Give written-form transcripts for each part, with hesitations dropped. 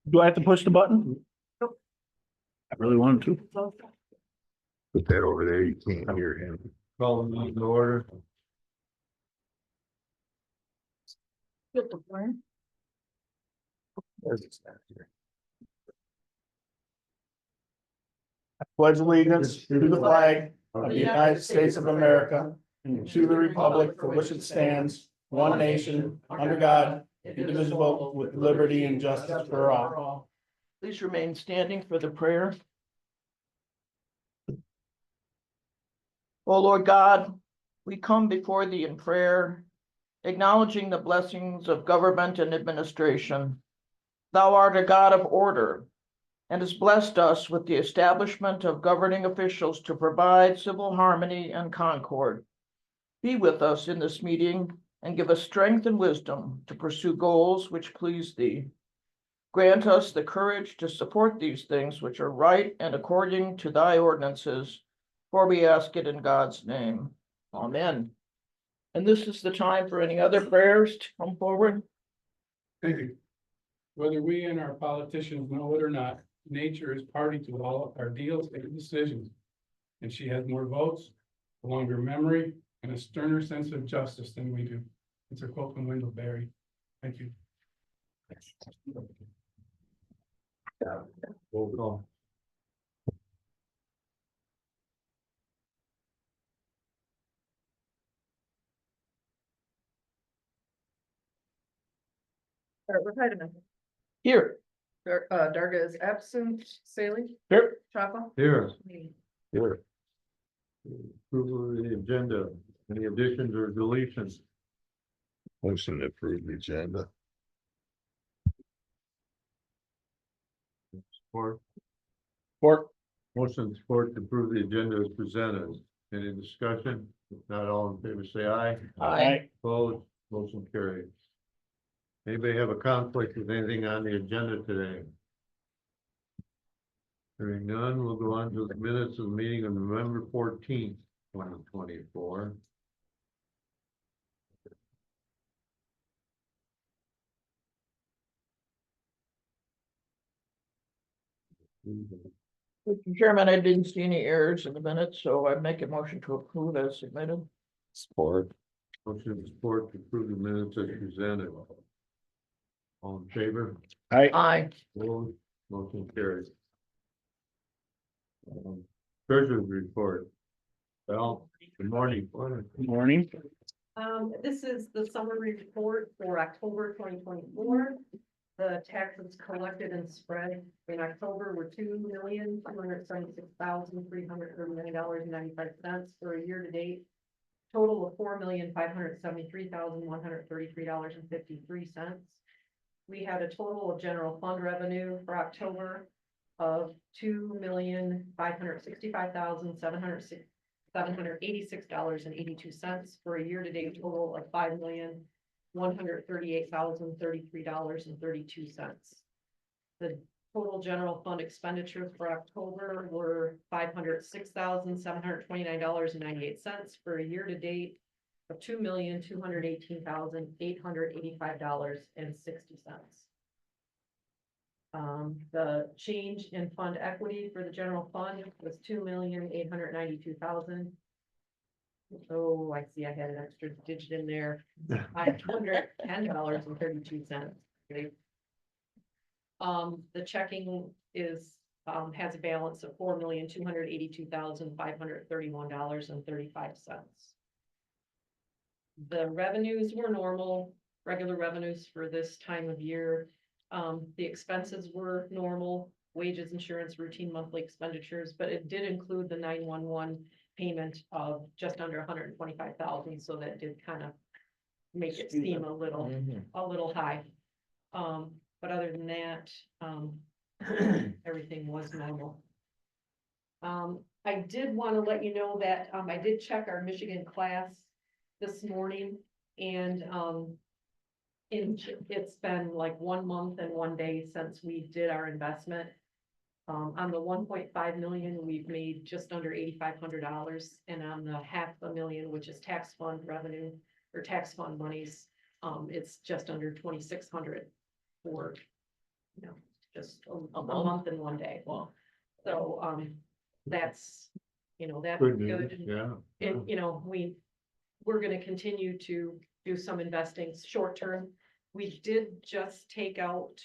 Do I have to push the button? Nope. I really wanted to. Put that over there, you can't hear him. Call the meeting to order. Pledge allegiance to the flag of the United States of America and to the republic for which it stands, one nation, under God, indivisible, with liberty and justice for all. Please remain standing for the prayer. O Lord God, we come before thee in prayer, acknowledging the blessings of government and administration. Thou art a God of order and hast blessed us with the establishment of governing officials to provide civil harmony and concord. Be with us in this meeting and give us strength and wisdom to pursue goals which please thee. Grant us the courage to support these things which are right and according to thy ordinances, for we ask it in God's name. Amen. And this is the time for any other prayers to come forward. Thank you. Whether we and our politicians know it or not, nature is party to all of our deals and decisions. And she has more votes, a longer memory, and a sterner sense of justice than we do. It's a quote from Wendell Berry. Thank you. Roll call. Here. Darga is absent. Saley, Here. Chapa. Here. Here. Approval of the agenda. Any additions or deletions? Motion to approve the agenda. Support. Or Motion support to approve the agenda as presented. Any discussion? If not, all in favor, say aye. Aye. Opposed, motion carried. Anybody have a conflict with anything on the agenda today? Hearing none, we'll go on to the minutes of the meeting of November 14th, 2024. Mr. Chairman, I didn't see any errors in the minutes, so I make a motion to approve as submitted. Support. Motion support to approve the minutes as presented. All in favor? Aye. Opposed, motion carries. Treasurer's report. Well, good morning. good morning. This is the summary report for October 2024. The taxes collected and spread in October were $2,276,339.95 for a year to date. Total of $4,573,133.53. We had a total of general fund revenue for October of $2,565,786.82 for a year-to-date total of $5,138,033.32. The total general fund expenditures for October were $506,729.98 for a year-to-date of $2,218,885.60. The change in fund equity for the general fund was $2,892,000. Oh, I see, I had an extra digit in there. $510.32. The checking is, has a balance of $4,282,531.35. The revenues were normal, regular revenues for this time of year. The expenses were normal, wages, insurance, routine monthly expenditures, but it did include the 911 payment of just under 125,000, so that did kind of make it seem a little high. But other than that, everything was normal. I did want to let you know that I did check our Michigan class this morning, and it's been like 1 month and 1 day since we did our investment. On the 1.5 million, we've made just under $8,500, and on the $500,000, which is tax fund revenue or tax fund monies, it's just under 2,600 for, just a A month and 1 day. Well, So, that's, that's Good good. news, yeah. And, we're gonna continue to do some investing short term. We did just take out,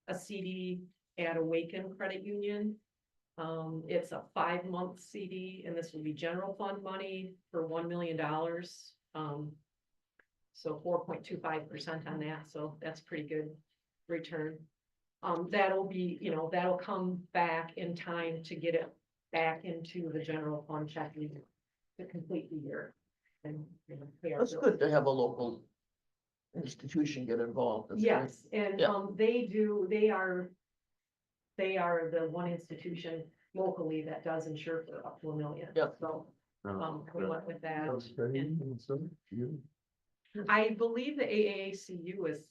a CD at Awaken Credit Union. It's a 5-month CD, and this will be general fund money for $1 million. So 4.25% on that, so that's pretty good return. That'll be, that'll come back in time to get it back into the general fund checking to complete the year. And, pay our that's bills. good to have a local institution get involved. That's great. Yes, and, Yeah. they are the one institution locally that does insure for up to $1 million. Yep. So, Oh, we went with that. That's great. And So, you- I believe the AACU is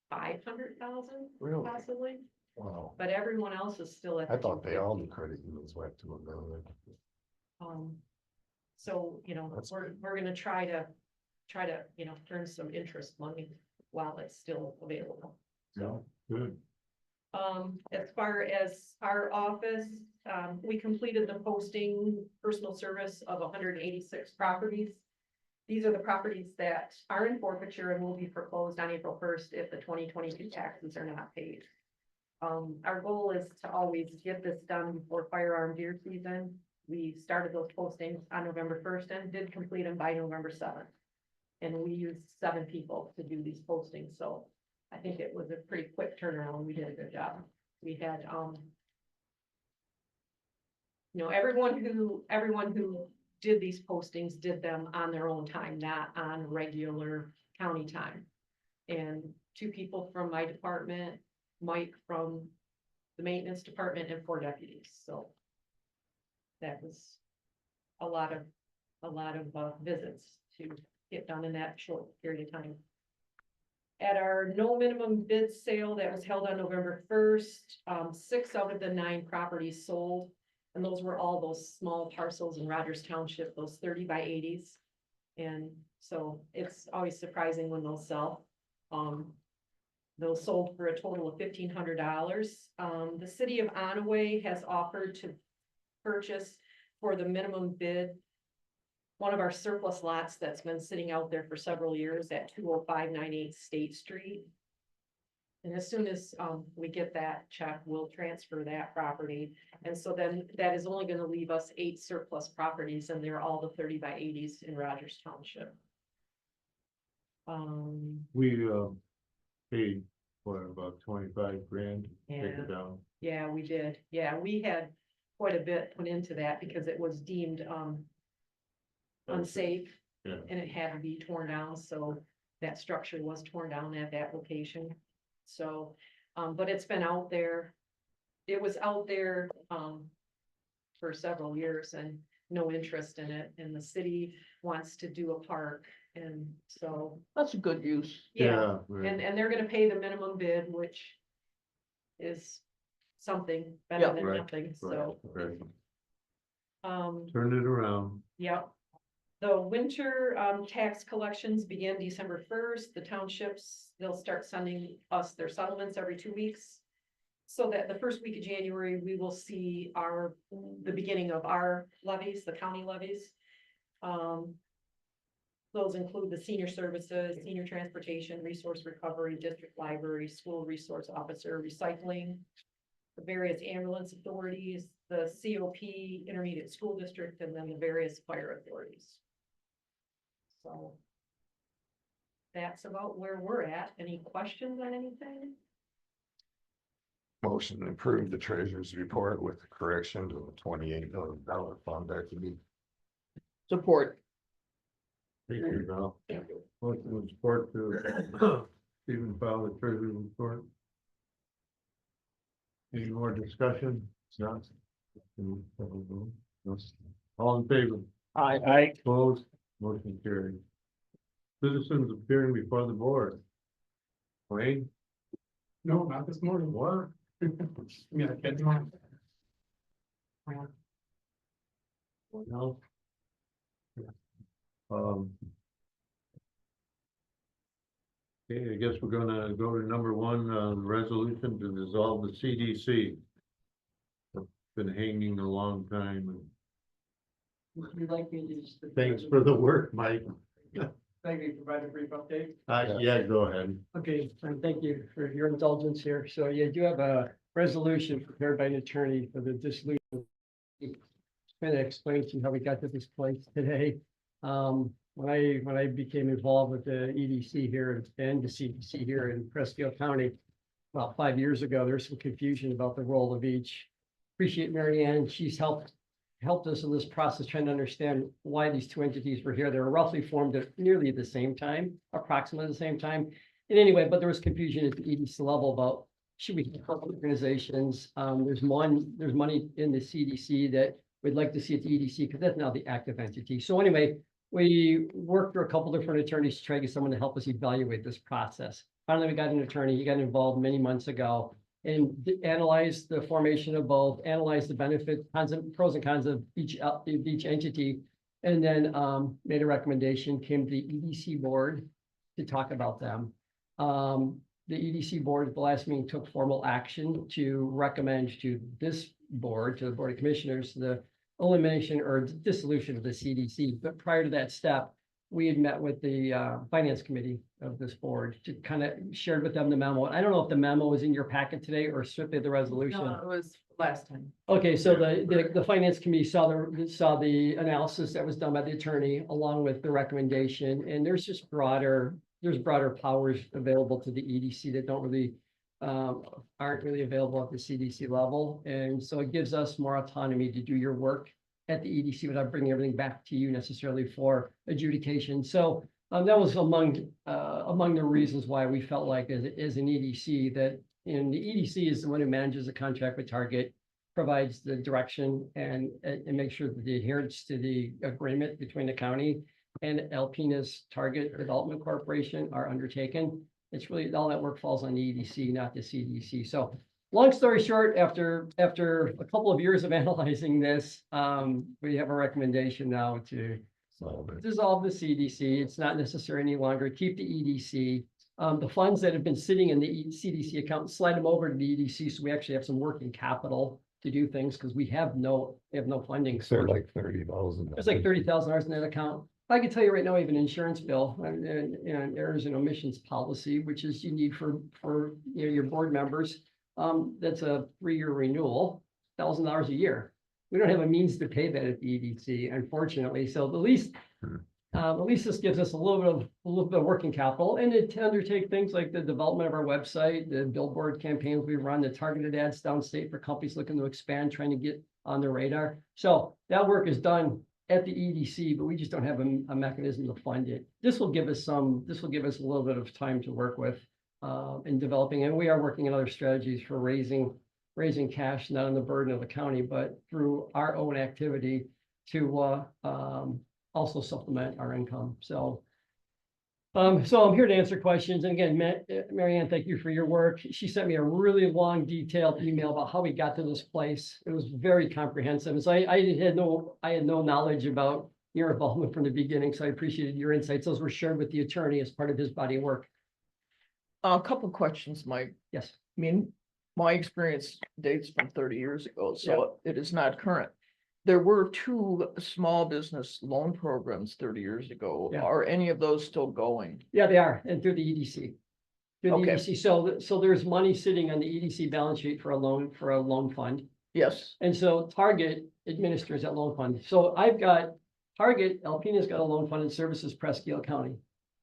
500,000 Really? possibly, Wow, but everyone else is still at. I thought they all the credit unions went to a million. So, That's we're gonna try to, earn some interest money while it's still available. So, Good. as far as our office, we completed the posting personal service of 186 properties. These are the properties that are in forfeiture and will be foreclosed on April 1st if the 2022 taxes are not paid. Our goal is to always get this done before firearm deer season. We started those postings on November 1st and did complete them by November 7th. And we used 7 people to do these postings, so I think it was a pretty quick turnaround. We did a good job. We had, everyone who did these postings did them on their own time, not on regular county time. And 2 people from my department, Mike from the maintenance department, and 4 deputies, so. That was a lot of visits to get done in that short period of time. At our no minimum bid sale that was held on November 1st, 6 out of the 9 properties sold. And those were all those small parcels in Rogers Township, those 30 by 80s. And so it's always surprising when those sell. Those sold for a total of $1,500. The city of Onaway has offered to purchase for the minimum bid one of our surplus lots that's been sitting out there for several years at 20598 State Street. And as soon as we get that check, we'll transfer that property. And so then that is only gonna leave us 8 surplus properties, and they're all the 30 by 80s in Rogers Township. We, paid for about 25 grand, to take Yeah. it down. Yeah, we did. Yeah, we had quite a bit put into that because it was deemed unsafe. Yeah. And it had to be torn down, so that structure was torn down at that location. So, but it's been out there. It was out there for several years and no interest in it, and the city wants to do a park, and so, That's a good use. yeah. Right. And they're gonna pay the minimum bid, which is something better Yeah. than Right, nothing, so. Right. Um, Turn it around. yep. The winter, tax collections begin December 1st. The townships, they'll start sending us their settlements every 2 weeks. So that the first week of January, we will see the beginning of our levies, the county levies. Those include the senior services, senior transportation, resource recovery, district library, school resource officer, recycling, the various ambulance authorities, the COP, intermediate school district, and then the various fire authorities. So that's about where we're at. Any questions on anything? Motion to approve the treasurer's report with the correction to the $28 million fund equity. Support. Thank you, Val. Motion with support to Stephen file the treasury report. Any more discussion? No. All in favor? I, Opposed? Motion carried. Citizens appearing before the board. Wayne? No, not this morning. What? Yeah, catch them on. No. Um. Okay, I guess we're gonna go to number one, resolution to dissolve the CDC. It's been hanging a long time. Would you like me to just? Thanks for the work, Mike. Thank you, provide a brief update. Yeah, go ahead. Okay, and thank you for your indulgence here. So you do have a resolution prepared by an attorney for the dissolution. Kind of explain to you how we got to this place today. When I became involved with the EDC here and the CDC here in Presque County about 5 years ago, there's some confusion about the role of each. Appreciate Mary Ann. She's helped us in this process, trying to understand why these two entities were here. They were roughly formed at nearly the same time, approximately the same time. And anyway, but there was confusion at the EDC level about should we have organizations? There's money in the CDC that we'd like to see at the EDC because that's now the active entity. So anyway, we worked for a couple different attorneys to try to get someone to help us evaluate this process. Finally, we got an attorney. He got involved many months ago and analyzed the formation of both, analyzed the benefits, pros and cons of each entity, and then made a recommendation, came to the EDC board to talk about them. The EDC board at the last meeting took formal action to recommend to this board, to the Board of Commissioners, the elimination or dissolution of the CDC. But prior to that step, we had met with the finance committee of this board to kind of shared with them the memo. I don't know if the memo was in your packet today or strictly the resolution. No, it was last time. Okay, so the finance committee saw the analysis that was done by the attorney along with the recommendation, and there's just broader powers available to the EDC that don't really aren't really available at the CDC level. And so it gives us more autonomy to do your work at the EDC without bringing everything back to you necessarily for adjudication. So that was among the reasons why we felt like as an EDC that the EDC is the one who manages the contract with Target, provides the direction and makes sure that the adherence to the agreement between the county and Alpina's Target Development Corporation are undertaken. It's really all that work falls on the EDC, not the CDC. So long story short, after a couple of years of analyzing this, we have a recommendation now to dissolve the CDC. It's not necessary any longer. Keep the EDC. The funds that have been sitting in the CDC account, slide them over to the EDC so we actually have some working capital to do things because we have no funding. They're like 30,000. There's like $30,000 in that account. I can tell you right now, we have an insurance bill and errors and omissions policy, which is you need for your board members. That's a 3-year renewal, $1,000 a year. We don't have a means to pay that at the EDC, unfortunately. So at least this gives us a little bit of working capital, and to undertake things like the development of our website, the billboard campaigns we run, the targeted ads downstate for companies looking to expand, trying to get on the radar. So that work is done at the EDC, but we just don't have a mechanism to fund it. This will give us a little bit of time to work with in developing, and we are working on other strategies for raising cash, not on the burden of the county, but through our own activity to also supplement our income. So I'm here to answer questions. And again, Mary Ann, thank you for your work. She sent me a really long, detailed email about how we got to this place. It was very comprehensive. And so I had no knowledge about your involvement from the beginning. So I appreciated your insights. Those were shared with the attorney as part of his body of work. A couple of questions, Mike. Yes. I mean, my experience dates from 30 years ago, so it is not current. There were 2 small business loan programs 30 years ago. Yeah. Are any of those still going? Yeah, they are, and through the EDC. Okay. EDC. So there's money sitting on the EDC balance sheet for a loan fund. Yes. And so Target administers that loan fund. So I've got Target, Alpina's got a loan fund and services Presque County.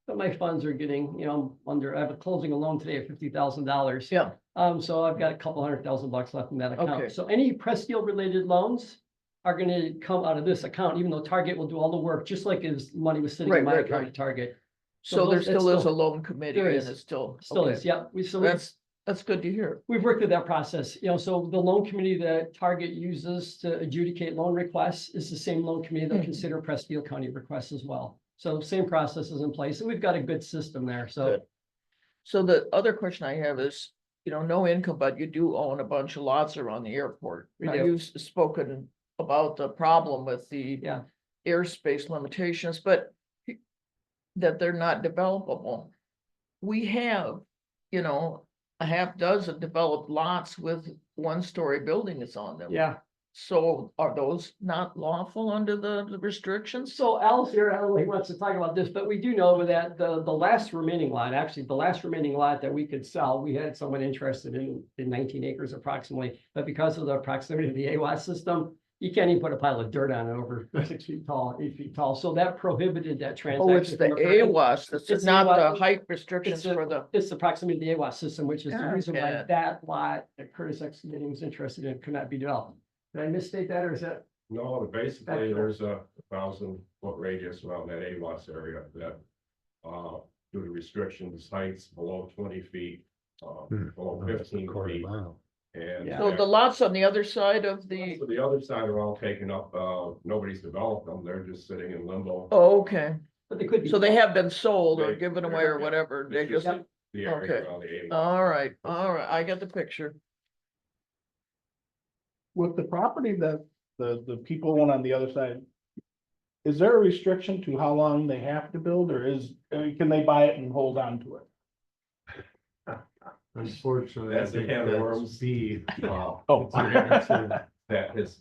But my funds are getting, I have a closing a loan today of $50,000. Yeah. So I've got a couple $100,000 left in that account. Okay. So any Presque related loans are going to come out of this account, even though Target will do all the work, just like his money was sitting in my account at Target. So there that's still is a loan committee there and is. it's still. Still okay. is, yeah. That's good to hear. We've worked through that process, so the loan committee that Target uses to adjudicate loan requests is the same loan committee that consider Presque County requests as well. So same process is in place, and we've got a good system there, so. Good. So the other question I have is, no income, but you do own a bunch of lots around the airport. We Now, do. you've spoken about the problem with the Yeah. airspace limitations, but that they're not developable. we have, you know, a half dozen developed lots with one-story buildings on them. Yeah, So are those not lawful under the restrictions? so Al's here, I don't know if he wants to talk about this, but we do know that the last remaining lot, actually, the last remaining lot that we could sell, we had someone interested in 19 acres approximately, but because of the proximity to the AWAS system, you can't even put a pile of dirt on it over 6 feet tall, 8 feet tall, so that prohibited that transaction. Oh, it's the from occurring. AWAS, It's that's the not the AWAS height restrictions the- for the, It's the proximity to the AWAS system, which is the reason why Okay. that lot that Curtis Excavating was interested in could not be developed. Did I misstate that, or is that? No, basically, there's a 1,000-foot radius around that AWAS area that, due to restrictions, heights below 20 feet, below 15 feet. And Yeah. so the lots on the other side of the, so the other side are all taken up, nobody's developed them, they're just sitting in limbo. oh, okay, But they could be. so they have been sold or They- given away or whatever, they It's just, The area okay. around the AWAS. all right, I get the picture. With the property that the people want on the other side. Is there a restriction to how long they have to build, or can they buy it and hold on to it? Unfortunately. I That's the think can of that's worms. B. Oh. That has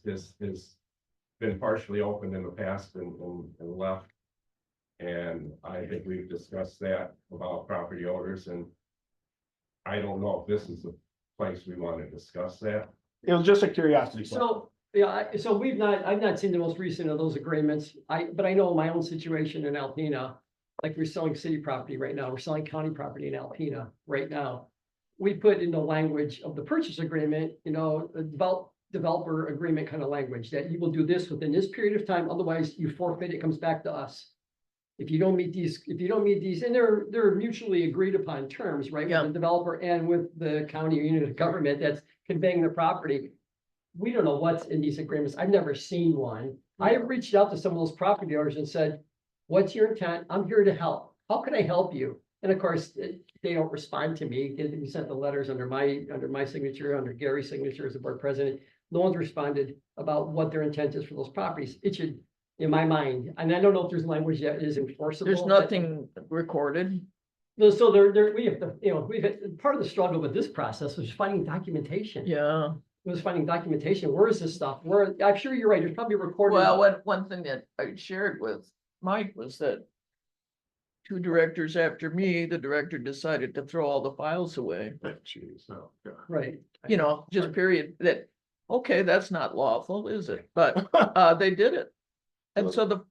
been partially opened in the past and left. And I think we've discussed that about property owners, and I don't know if this is the place we want to discuss that. It was just a curiosity. So, yeah, so I've not seen the most recent of those agreements. But I know my own situation in Alpena. Like we're selling city property right now, we're selling county property in Alpena right now. We put in the language of the purchase agreement, you know, a developer agreement kind of language that you will do this within this period of time, otherwise you forfeit, it comes back to us. If you don't meet these, and they're mutually agreed upon terms, right? Yeah. With the developer and with the county unit of government that's conveying the property. We don't know what's in these agreements. I've never seen one. I have reached out to some of those property owners and said, what's your intent? I'm here to help. How can I help you? And of course, they don't respond to me. We sent the letters under my signature, under Gary's signature as the board president. No one's responded about what their intent is for those properties. It should, in my mind, and I don't know if there's language that is enforceable. There's nothing recorded. No, so we have to, you know, we've had, part of the struggle with this process was finding documentation. Yeah, Was finding documentation. Where is this stuff? I'm sure you're right. There's probably recorded. well, one thing that I shared with Mike was that 2 directors after me, the director decided to throw all the files away, Jeez, oh, God. Right. you know, just period, that, okay, that's not lawful, is it? But, they did it. And so the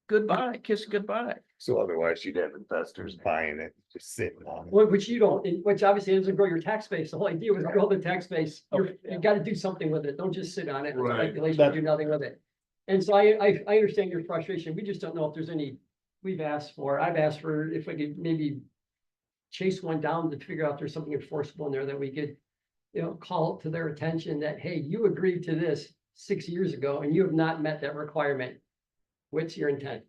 goodbye, kiss goodbye. So otherwise you'd have investors buying it, just sitting on it. Which you don't, which obviously doesn't grow your tax base. The whole idea was grow the tax base. You gotta do something with it. Don't just sit on it. Right. Speculation, do nothing with it. And so I understand your frustration. We just don't know if there's any, I've asked for if we could maybe chase one down to figure out if there's something enforceable in there that we could, you know, call to their attention that, hey, you agreed to this 6 years ago and you have not met that requirement. What's your intent?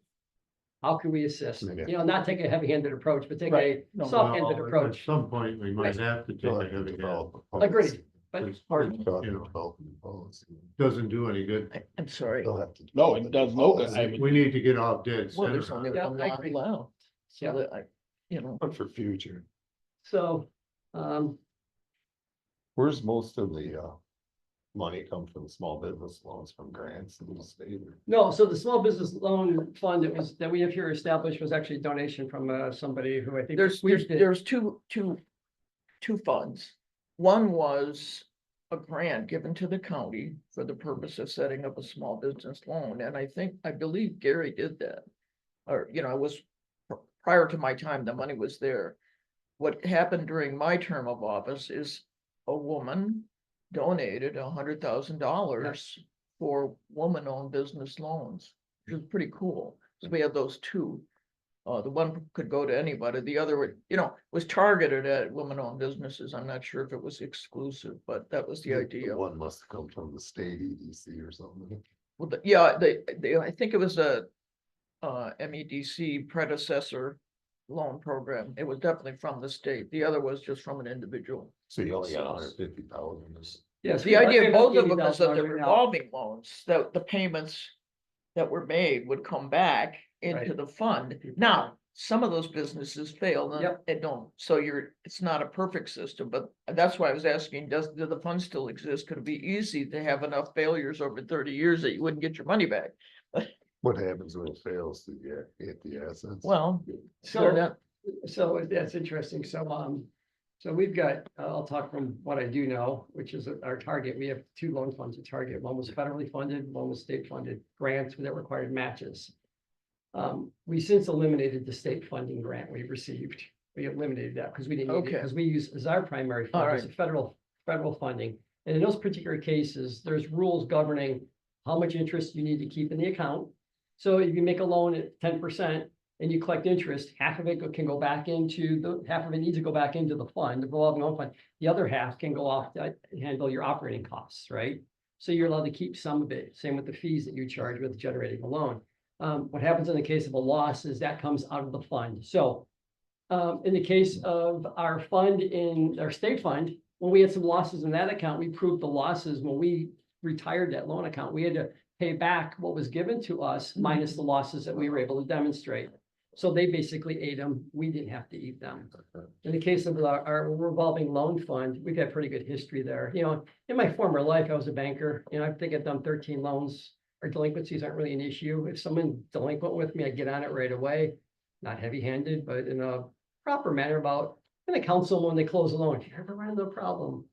How can we assist? Yeah. You know, not take a heavy-handed approach, but take a Right. No, soft-handed Well, approach. At some point, we might have to take You'll a have to heavy hand. develop a policy. Agreed. But It's- Pardon? You'll have to You know. develop a policy. Doesn't do any good. I'm sorry. You'll have to No, develop it a does no good. policy. I mean, We need to get off dead Well, there's center. only Yeah, one I lot agree. left. Yeah. So that I, you know, But for future, So, where's most of the money come from? Small business loans from grants in the state? no, so the small business loan fund that we have here established was actually a donation from somebody who I think. there's two funds. One was a grant given to the county for the purpose of setting up a small business loan, and I believe Gary did that. Or, you know, it was prior to my time, the money was there. What happened during my term of office is a woman donated $100,000 for woman-owned business loans, which is pretty cool. So we had those two. The one could go to anybody, the other, you know, was targeted at women-owned businesses. I'm not sure if it was exclusive, but that was the idea. One must have come from the state EDC or something. Well, yeah, I think it was a MEDC predecessor loan program. It was definitely from the state. The other was just from an individual. So you only got 150,000. Yes. The idea of both of them is that the revolving loans, that the payments that were made would come back into Right. the fund. Now, some of those businesses fail, and Yep. it don't, so it's not a perfect system, but that's why I was asking, do the funds still exist? Could it be easy to have enough failures over 30 years that you wouldn't get your money back? What happens when it fails to get the assets? Well, So- they're not, So that's interesting. So we've got, I'll talk from what I do know, which is our target. We have two loan funds at Target. One was federally funded, one was state funded grants that required matches. We since eliminated the state funding grant we received. We eliminated that because we didn't need it, Okay. because we use as our primary fund, it's a federal funding. And in those particular cases, there's rules governing how much interest you need to keep in the account. So if you make a loan at 10%, and you collect interest, half of it can go back into half of it needs to go back into the fund, the revolving loan fund. The other half can go off to handle your operating costs, right? So you're allowed to keep some of it, same with the fees that you charge with generating a loan. What happens in the case of a loss is that comes out of the fund. So in the case of our fund in our state fund, when we had some losses in that account, we proved the losses when we retired that loan account. We had to pay back what was given to us minus the losses that we were able to demonstrate. So they basically ate them. We didn't have to eat them. In the case of our revolving loan fund, we've got pretty good history there. You know, in my former life, I was a banker. You know, I think I've done 13 loans. Our delinquencies aren't really an issue. If someone's delinquent with me, I get on it right away. Not heavy-handed, but in a proper manner about, I'm gonna counsel them when they close a loan. If you ever run into a problem,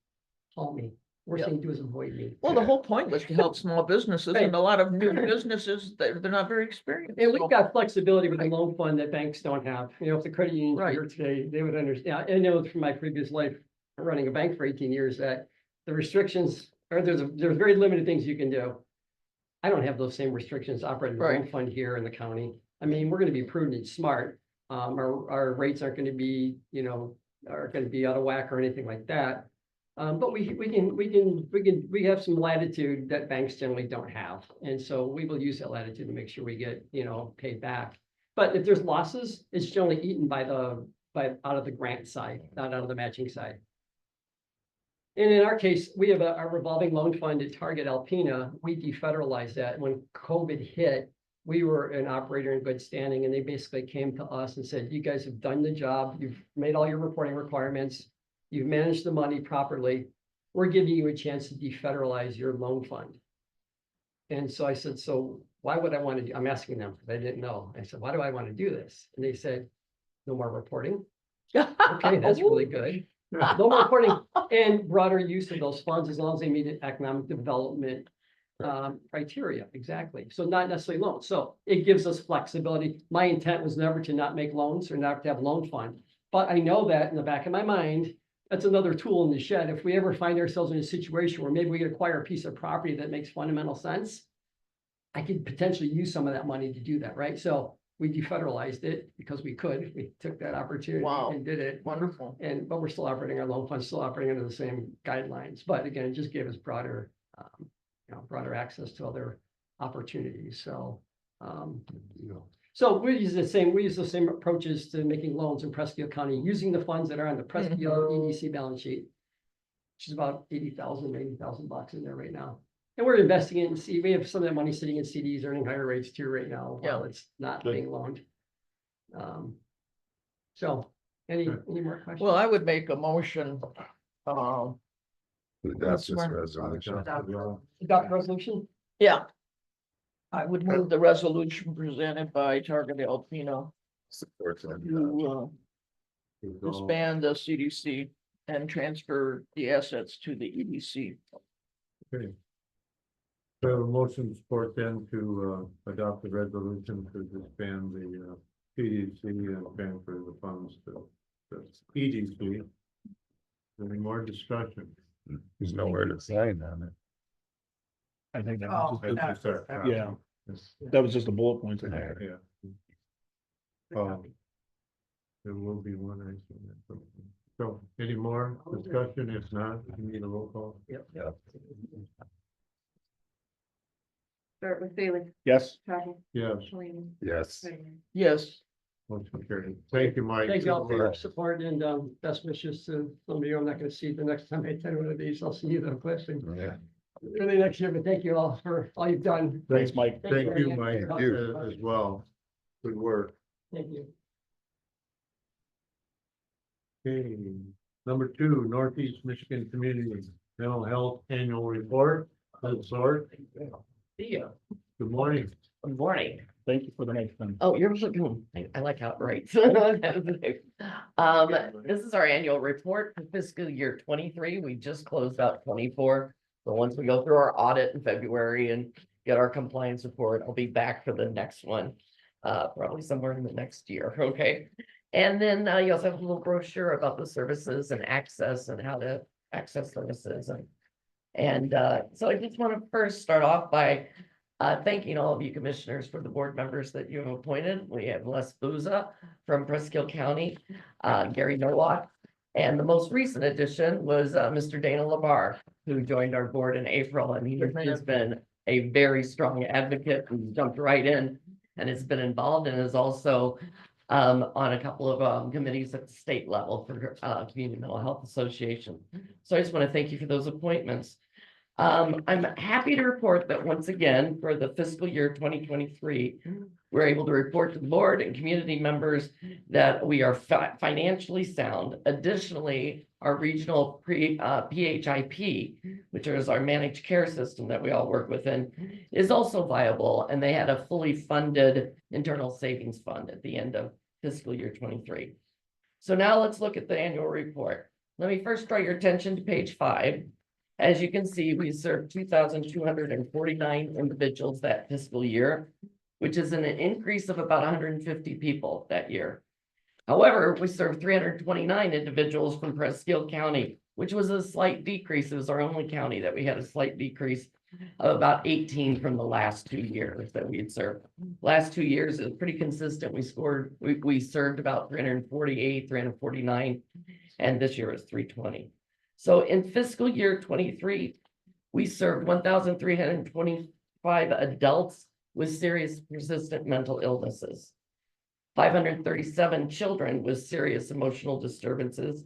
call me. Worst thing to do is avoid me. well, the whole point was to help small businesses, and a lot of new businesses, they're not very experienced. And so- we've got flexibility with the loan fund that banks don't have. You know, if the credit unions were Right. here today, they would understand. I know from my previous life, running a bank for 18 years, that the restrictions, or there's very limited things you can do. I don't have those same restrictions operating the loan Right. fund here in the county. I mean, we're gonna be prudent and smart. Our rates aren't gonna be, are gonna be out of whack or anything like that. But we have some latitude that banks generally don't have. And so we will use that latitude to make sure we get, paid back. But if there's losses, it's generally eaten out of the grant side, not out of the matching side. And in our case, we have our revolving loan fund at Target Alpena. We defederalized that. When COVID hit, we were an operator in good standing, and they basically came to us and said, you guys have done the job. You've made all your reporting requirements. You've managed the money properly. We're giving you a chance to defederalize your loan fund. And so I said, so why would I want to do, I'm asking them, because I didn't know. I said, why do I want to do this? And they said, no more reporting. Okay, that's really good. No more reporting and broader use of those funds as long as they meet an economic development criteria. Exactly. So not necessarily loans. So it gives us flexibility. My intent was never to not make loans or not to have a loan fund. But I know that in the back of my mind, that's another tool in the shed. If we ever find ourselves in a situation where maybe we could acquire a piece of property that makes fundamental sense, I could potentially use some of that money to do that, right? So we defederalized it because we could. We took that opportunity Wow. and did it. Wonderful. But we're still operating our loan fund, still operating under the same guidelines. But again, it just gave us broader access to other opportunities. So, so we use the same approaches to making loans in Presque County, using the funds that are on the Presque EDC balance sheet, which is about $80,000 in there right now. And we're investing in we have some of that money sitting in CDs, earning higher rates too right now, while it's not being loaned. So any more questions? Well, I would make a motion, That's this Councilmember. resolution. Adopt resolution? yeah. I would move the resolution presented by Target Alpena Support that. to disband the CDC and transfer the assets to the E EDC. Okay. So a motion support then to adopt the resolution to disband the PDC and transfer the funds to the EDC. Any more discussion? There's nowhere to sign on it. I think that Oh, was just, That's just our copy. yeah. Yes. that was just a bullet point in there. Yeah. There will be one. So any more discussion? If not, you need a roll call. Yep. Start with Bailey, Yes, Patton, Yes, Shalini. Yes. Yes, motion carried. Thank you, Mike. Thank you all for your support and best wishes to some of you. I'm not going to see you the next time I attend one of these. I'll see you the question Yeah. early next year, but thank you all for all you've done. thanks, Mike. Thank you, Mike, Thank you. as well. Good work. Thank you. Okay, number 2, Northeast Michigan Community Mental Health Annual Report. Good sort. Yeah, Good morning. good morning. Thank you for the next one. Oh, you're looking, I like how it writes. This is our annual report for fiscal year 23. We just closed out 24. So once we go through our audit in February and get our compliance report, I'll be back for the next one. Probably somewhere in the next year, okay? And then you also have a little brochure about the services and access and how to access services. And so I just want to first start off by thanking all of you commissioners for the board members that you have appointed. We have Les Booza from Presque County, Gary Nowak, and the most recent addition was Mr. Dana Labar, who joined our board in April, and he has been a very strong advocate and jumped right in and has been involved and is also on a couple of committees at the state level for Community Mental Health Association. So I just want to thank you for those appointments. I'm happy to report that once again, for the fiscal year 2023, we're able to report to the board and community members that we are financially sound. Additionally, our regional PHIP, which is our managed care system that we all work within, is also viable, and they had a fully funded internal savings fund at the end of fiscal year 23. So now let's look at the annual report. Let me first draw your attention to page 5. As you can see, we served 2,249 individuals that fiscal year, which is an increase of about 150 people that year. However, we served 329 individuals from Presque County, which was a slight decrease. It was our only county that we had a slight decrease of about 18 from the last 2 years that we had served. Last 2 years is pretty consistent. We served about 348, 349, and this year was 320. So in fiscal year 23, we served 1,325 adults with serious persistent mental illnesses, 537 children with serious emotional disturbances,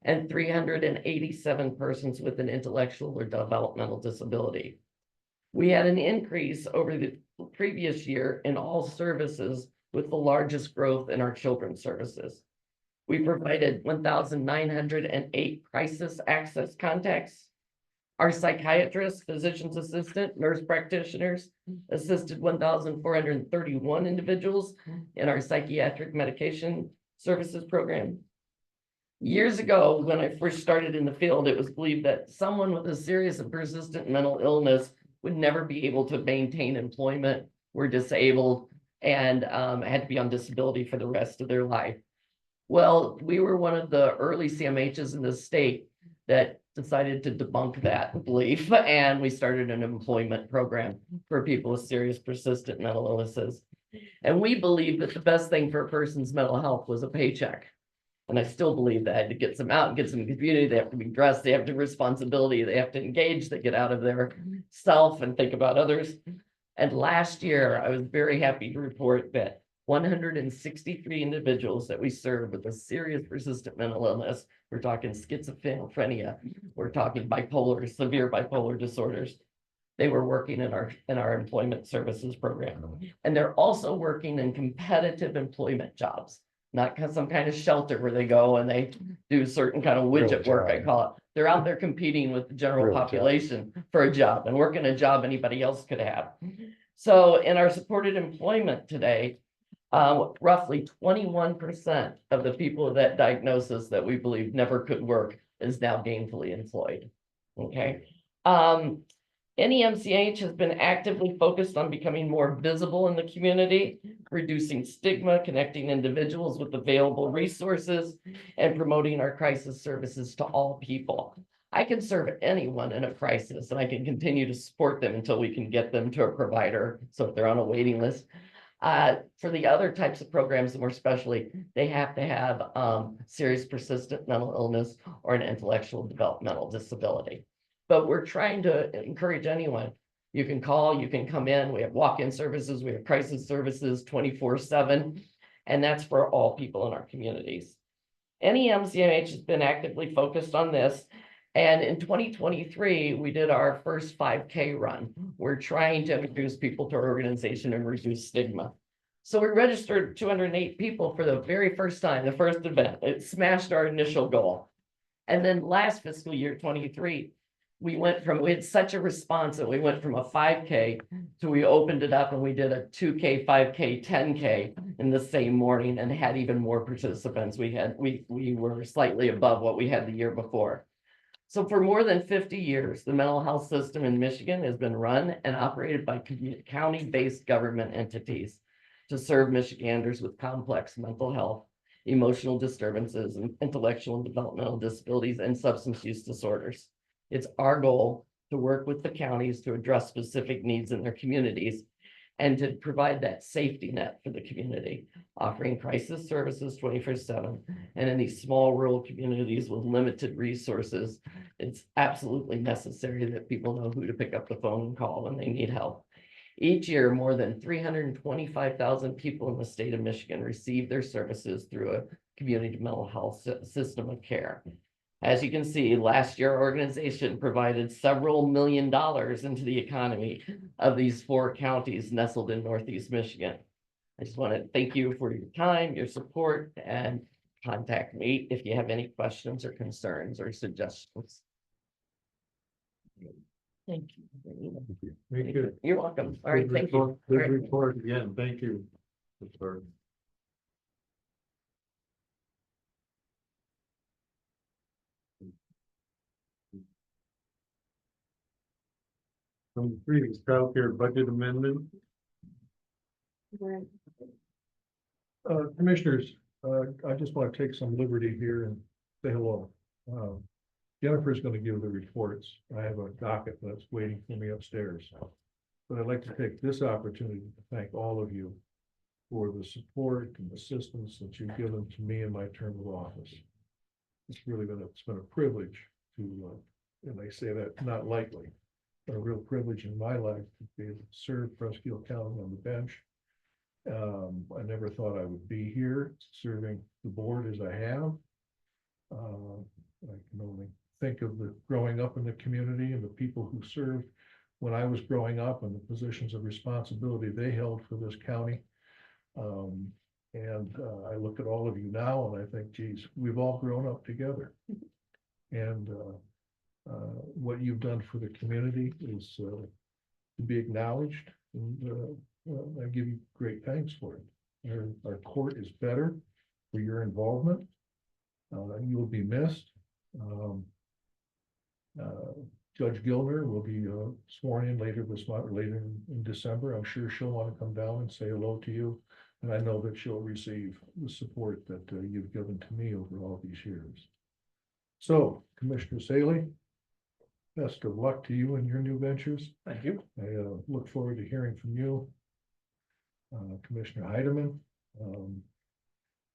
and 387 persons with an intellectual or developmental disability. We had an increase over the previous year in all services, with the largest growth in our children's services. We provided 1,908 crisis access contacts. Our psychiatrists, physician's assistant, nurse practitioners assisted 1,431 individuals in our psychiatric medication services program. Years ago, when I first started in the field, it was believed that someone with a serious and persistent mental illness would never be able to maintain employment, were disabled, and had to be on disability for the rest of their life. Well, we were one of the early CMHs in the state that decided to debunk that belief, and we started an employment program for people with serious persistent mental illnesses. And we believe that the best thing for a person's mental health was a paycheck. And I still believe that, to get them out, get some community, they have to be dressed, they have to responsibility, they have to engage, they get out of their self and think about others. And last year, I was very happy to report that 163 individuals that we served with a serious persistent mental illness. We're talking schizophrenia, we're talking bipolar, severe bipolar disorders. They were working in our employment services program. And they're also working in competitive employment jobs, not some kind of shelter where they go and they do certain kind of widget work, I call it. They're out there competing with the general population for a job and working a job anybody else could have. So in our supported employment today, roughly 21% of the people with that diagnosis that we believe never could work is now gainfully employed. Okay. NEMCH has been actively focused on becoming more visible in the community, reducing stigma, connecting individuals with available resources, and promoting our crisis services to all people. I can serve anyone in a crisis, and I can continue to support them until we can get them to a provider. So if they're on a waiting list. For the other types of programs, more especially, they have to have serious persistent mental illness or an intellectual developmental disability. But we're trying to encourage anyone. You can call, you can come in. We have walk-in services, we have crisis services 24/7, and that's for all people in our communities. NEMCH has been actively focused on this. And in 2023, we did our first 5K run. We're trying to introduce people to our organization and reduce stigma. So we registered 208 people for the very first time, the first event. It smashed our initial goal. And then last fiscal year 23, we had such a response that we went from a 5K to we opened it up and we did a 2K, 5K, 10K in the same morning and had even more participants. We were slightly above what we had the year before. So for more than 50 years, the mental health system in Michigan has been run and operated by county-based government entities to serve Michiganders with complex mental health, emotional disturbances, and intellectual and developmental disabilities, and substance use disorders. It's our goal to work with the counties to address specific needs in their communities and to provide that safety net for the community, offering crisis services 24/7. And in these small rural communities with limited resources, it's absolutely necessary that people know who to pick up the phone and call when they need help. Each year, more than 325,000 people in the state of Michigan receive their services through a community mental health system of care. As you can see, last year, our organization provided several $1 million into the economy of these 4 counties nestled in Northeast Michigan. I just want to thank you for your time, your support, and contact me if you have any questions or concerns or suggestions. Thank you. Thank you. You're welcome. All right, Good thank you. report- Good All right. report again. Thank you. Sorry. Number 3 is childcare budget amendment. Commissioners, I just want to take some liberty here and say hello. Jennifer's going to give the reports. I have a docket that's waiting for me upstairs. But I'd like to take this opportunity to thank all of you for the support and assistance that you've given to me in my term of office. It's been a privilege to, and I say that not lightly, but a real privilege in my life to be able to serve Presque County on the bench. I never thought I would be here serving the board as I have. I can only think of the growing up in the community and the people who served when I was growing up and the positions of responsibility they held for this county. I look at all of you now and I think, geez, we've all grown up together. And what you've done for the community is to be acknowledged, and I give you great thanks for it. Our court is better for your involvement. You will be missed. Judge Gilder will be sworn in later this month, later in December. I'm sure she'll want to come down and say hello to you. And I know that she'll receive the support that you've given to me over all these years. So, Commissioner Saley, best of luck to you in your new ventures. Thank you. I look forward to hearing from you. Commissioner Heidemann,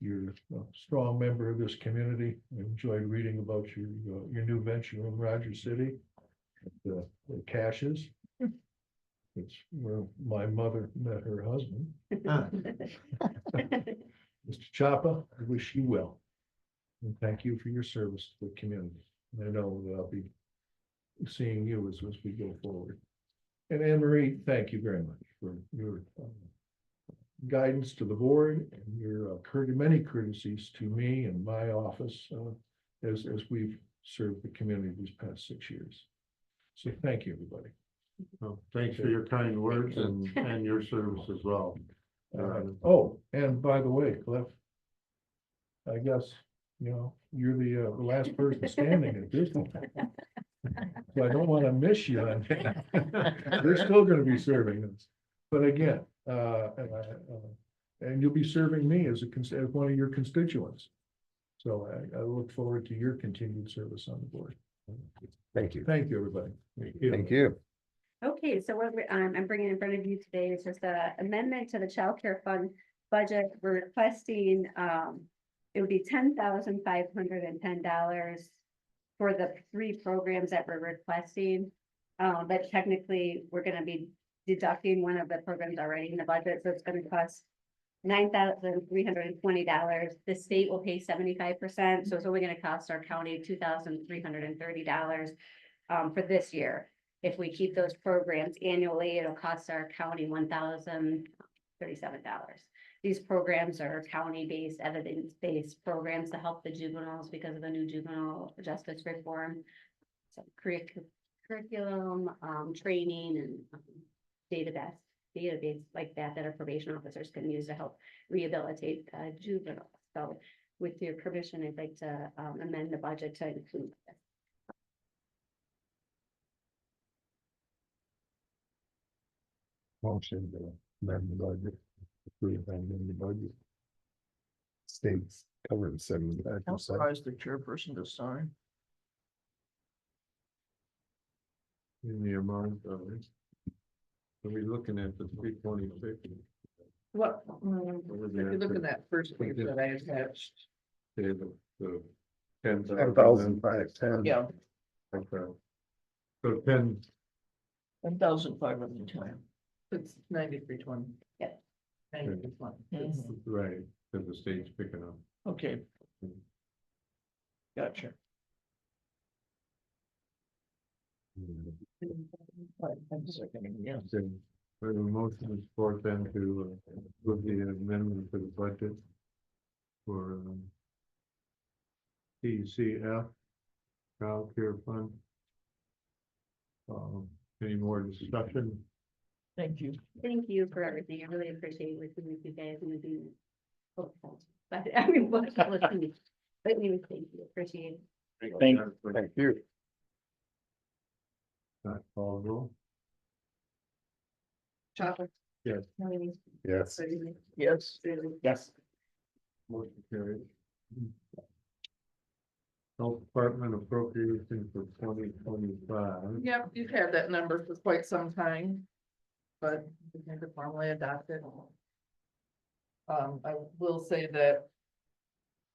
you're a strong member of this community. I enjoyed reading about your new venture in Rogers City, the Caches. It's where my mother met her husband. Mr. Chapa, I wish you well. And thank you for your service to the community. And I know that I'll be seeing you as we go forward. And Anne Marie, thank you very much for your guidance to the board and your many courtesies to me and my office as we've served the community these past 6 years. So thank you, everybody. Well, thanks for your kind words and your service as well. Oh, and by the way, Cliff, I guess, you're the last person standing at this point. So I don't want to miss you on that. They're still going to be serving us. But again, and you'll be serving me as one of your constituents. So I look forward to your continued service on the board. Thank you. Thank you, everybody. Thank you. Okay, so what I'm bringing in front of you today is just a amendment to the child care fund budget. We're requesting, it would be $10,510 for the 3 programs that we're requesting. But technically, we're gonna be deducting one of the programs already in the budget, so it's gonna cost $9,320. The state will pay 75%, so it's only gonna cost our county $2,330 for this year. If we keep those programs annually, it'll cost our county $1,037. These programs are county-based, evidence-based programs to help the juveniles because of the new juvenile justice reform. So curriculum, training and database like that our probation officers can use to help rehabilitate juveniles. So with your permission, I'd like to amend the budget to include this. Motion to amend the budget. Approve amending the budget. States covered 75%. Authorize the chairperson to sign. In the amount of it. Are we looking at the 326? What, if you look at that first page that I attached, Okay, the 10,000. 10,510. yeah, Okay. So 10, 10,510. It's 9320. Yep. 9320. right, because the state's picking up. Okay. Gotcha. I'm seconding, yeah. Okay, we have a motion to support then to approve the amendment to the budget for TCF, Child Care Fund. Any more discussion? Thank you. Thank you for everything. I really appreciate working with you guys and doing it. But I mean, but anyway, thank you. Appreciate it. Thank you. Not call the roll? Chopper. Yes. Yes. Yes. Yes. Motion carried. Health Department appropriation for 2025. Yep, you've had that number for quite some time. But we need to formally adopt it. I will say that.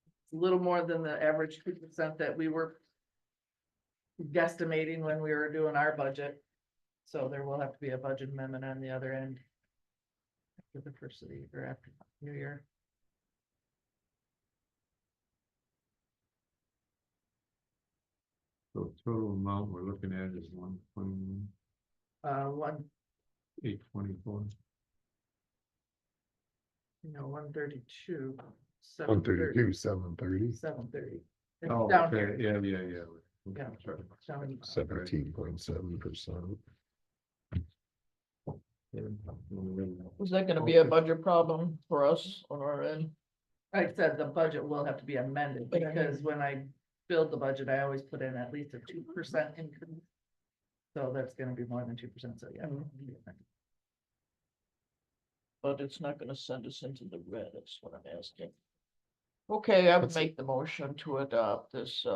It's a little more than the average 2% that we were. Guesstimating when we were doing our budget. So there will have to be a budget amendment on the other end. After the first of the year, after New Year. So total amount we're looking at is 121, 824. 132. 132, 730. 730. Oh, Down okay, here. yeah. Yeah. Sorry. 17.7%. Was that gonna be a budget problem for us on our end? I said the budget will have to be amended, because when I build the budget, I always put in at least a 2% increase. So that's gonna be more than 2%, so yeah. But it's not gonna send us into the red, that's what I'm asking. Okay, I would make the motion to adopt this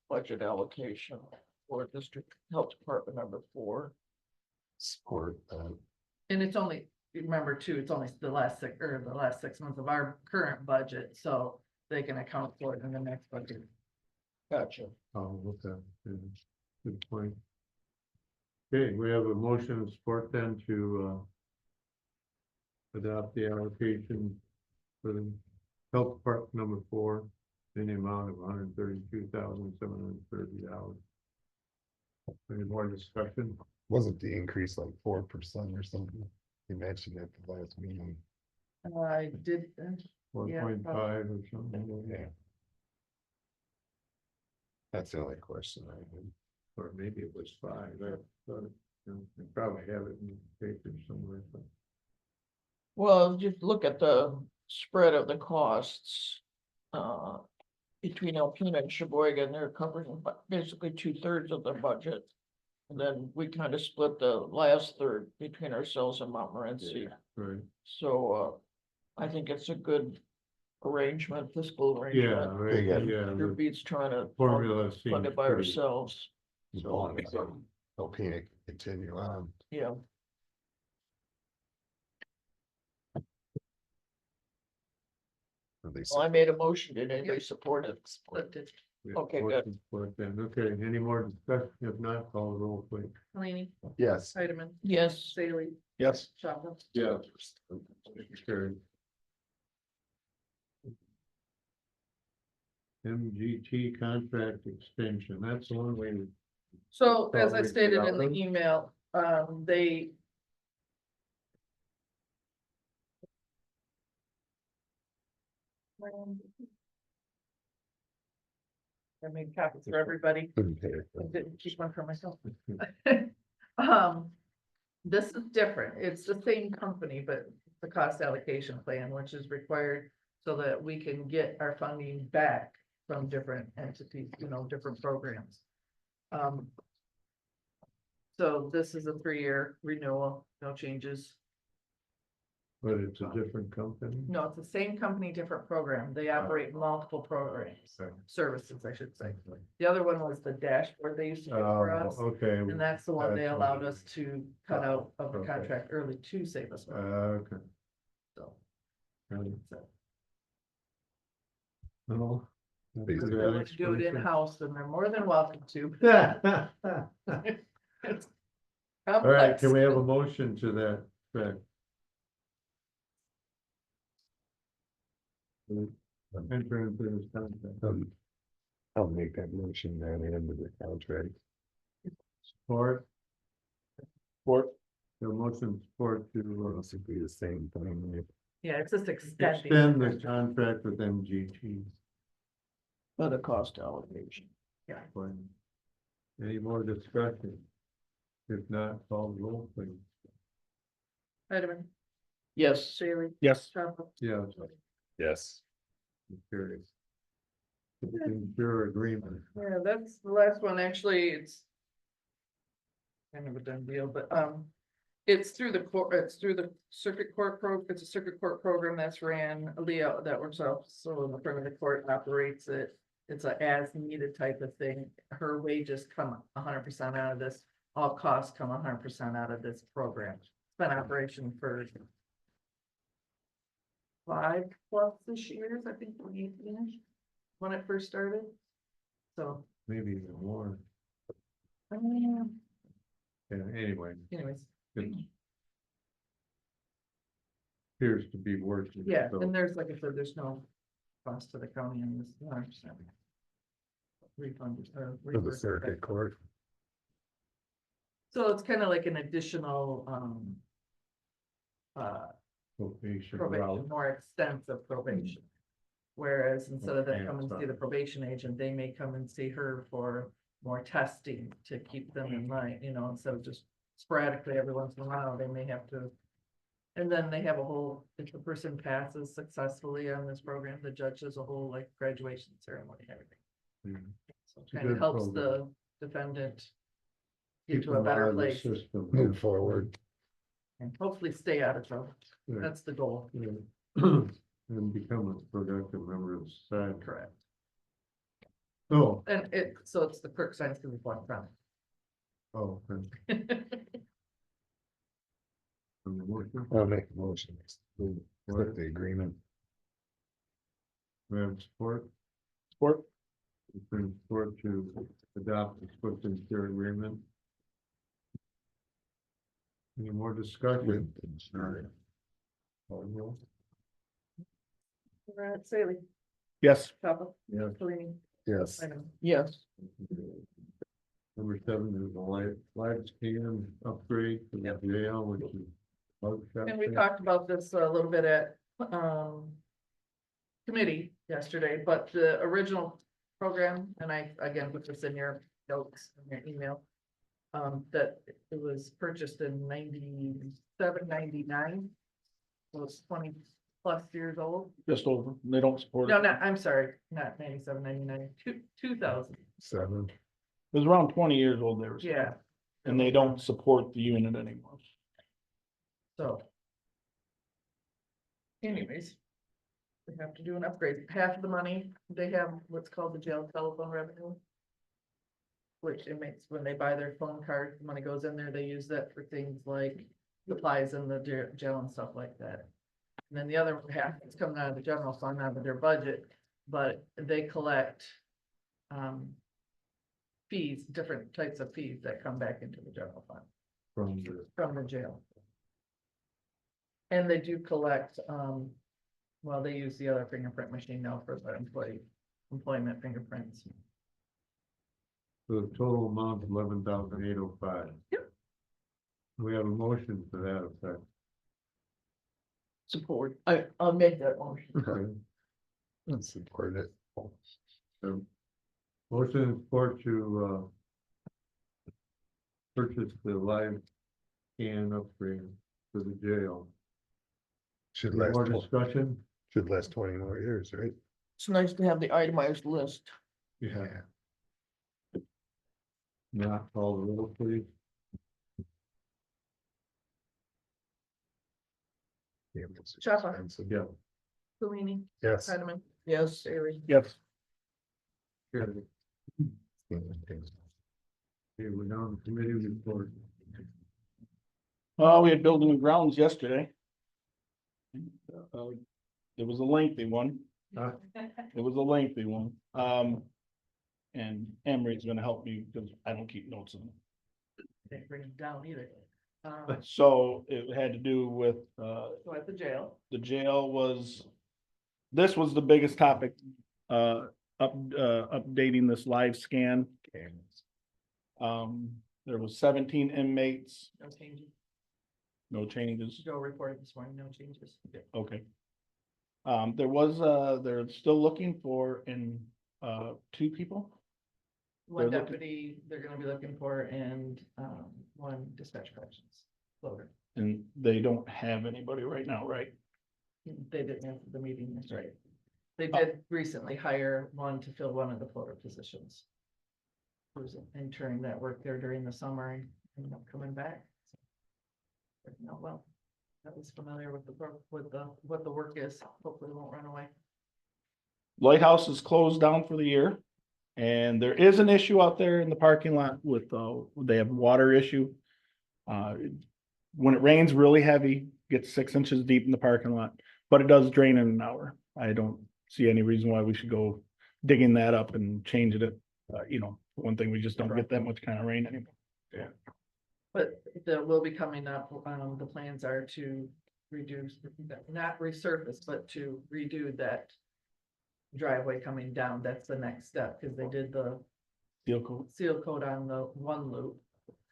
budget allocation for District Health Department number 4. Support that. And it's only, remember too, it's only the last 6 months of our current budget, so they can account for it in the next budget. Gotcha. Oh, okay, yeah, good point. Okay, we have a motion of support then to adopt the allocation for the Health Department number 4 in the amount of $132,730. Any more discussion? Wasn't the increase like 4% or something? You mentioned at the last meeting. I did, 1.5 or something? Yeah. That's the only question I had. Or maybe it was 5. I probably have it in the paper somewhere. But well, just look at the spread of the costs. Between Alpena and Sheboygan, they're covering basically 2/3 of the budget. And then we kind of split the last third between ourselves and Montmorency. right. So, I think it's a good arrangement, fiscal Yeah, arrangement. right, Yeah. yeah. Your The beats trying to formula fund seems it by pretty- ourselves. As long as Alpena can continue on. Yeah. At least Well, I made a motion. Did anybody support it? Yeah, Okay, good. motion support then. Okay, any more discussion? If not, call the roll, please. Mulaney, yes. Heidemann. Yes. Bailey, Yes. Chapa. Yeah. Carried. MGT contract extension, that's the one we. So as I Probably stated in the without email, they. I made copies for everybody. Couldn't pay it. I didn't keep one for myself. This is different. It's the same company, but the cost allocation plan, which is required so that we can get our funding back from different entities, different programs. So this is a 3-year renewal, no changes. But it's a different company? No, it's the same company, different program. They operate multiple programs, Okay. services, I should say. The other one was the dashboard they used to do for us. Okay. And that's the one they That's allowed what- us to cut out of the Okay. contract early to save us money. Okay. So. No. They If they want to do it in-house, then they're more than welcome to. It's All right, complex. can we have a motion to that effect? Enter into this contract. I'll make that motion at the end of the contract. Support, Support. the motion support to Basically the same thing. Yeah, it's just extending. extend the contract with MGT. For the cost allocation. Any more discussion? If not, call the roll, please. Edwin, Yes. Haley, Yes. Trumbull. Yes. Yes. Curious. Ensure agreement. Yeah, that's the last one. Actually, it's kind of a done deal, but, it's through the court, it's through the circuit court it's a circuit court program that's ran, Leah, that works out, so in the front of the court operates it. It's a as needed type of thing. Her wages come 100% out of this, all costs come 100% out of this program. It's been in operation for 5+ years, I think, when it first started. So, Maybe even more. anyways, Yeah, anyway, it appears to be working. yeah, so- and there's, like I said, there's no cost to the county in this 100% refund or For the reimbursement. circuit court. So it's kind of like an additional, Location probation, route. more extensive probation. Whereas instead of them Okay, coming to see the probation agent, they may come and see her for more testing to keep them in line, instead of just sporadically every once in a while, they may have to. And then they have a whole, if the person passes successfully on this program, the judge does a whole like graduation ceremony and everything. Mhm. So It's a it kind of good helps program. the defendant get Keep to a them out better of the place system. Move forward. and hopefully stay out of trouble. Yeah. That's the goal. Yeah. And become a productive member of society. Correct. Oh, And so it's the clerk signs can be one from. oh, okay. On the motion, I'll make a motion. With the agreement. we have support, Support. it's been support to adopt the split and share agreement. Any more discussion? With insurance. Right, Saley, Yes. Papa, Yes. Selene, Yes. I know. Yes. Number 7 is the light scan upgrade for the jail, which is. And we talked about this a little bit at, committee yesterday, but the original program, and I again put this in your notes, in your email. That it was purchased in 97, 99. So it's 20+ years old. Just over. They don't support it. No, I'm sorry, not 97, 99, 2000, 7. It was around 20 years old. They were. saying. yeah, And they don't support the unit anymore. so. Anyways. We have to do an upgrade. Half of the money, they have what's called the jail telephone revenue. Which inmates, when they buy their phone card, the money goes in there, they use that for things like supplies in the jail and stuff like that. And then the other half is coming out of the general fund, out of their budget, but they collect. Fees, different types of fees that come back into the general fund from the jail. And they do collect, well, they use the other fingerprint machine now for the employment fingerprints. The total amount, 11,805. Yep. We have a motion to that effect. Support. I'll make that motion. Okay. Support it. Motion and support to purchase the live scan upgrade for the jail. Should Any last, more discussion? should last 20 more years, right? It's nice to have the itemized list. Yeah. Not call the roll, please. Yeah, it's Chapa. expensive. Yeah. Selene, Yes. Heidemann, yes, Avery. Yes. Carried. Okay, we're down to committee report. Well, we had building and grounds yesterday. It was a lengthy one. Huh? It was a lengthy one. And Emery's gonna help me because I don't keep notes on it. Didn't bring it down either. So it had to do with, So at the jail. the jail was, this was the biggest topic, updating this live scan. There was 17 inmates, No changes. no changes. Joe reported this morning, no changes. Okay. They're still looking for two people. One They're looking- deputy they're gonna be looking for and one dispatch corrections floater. And they don't have anybody right now, right? They didn't answer the meeting, that's right. They did recently hire one to fill one of the floater positions. Who's an intern that worked there during the summer and ended up coming back. So, no, well, that was familiar with what the work is, hopefully it won't run away. Lighthouse is closed down for the year. And there is an issue out there in the parking lot with, they have a water issue. When it rains really heavy, gets 6 inches deep in the parking lot, but it does drain in an hour. I don't see any reason why we should go digging that up and changing it. One thing, we just don't get that much kind of rain anymore. But that will be coming up, the plans are to reduce, not resurface, but to redo that driveway coming down, that's the next step, because they did the Seal coat. seal coat on the one loop.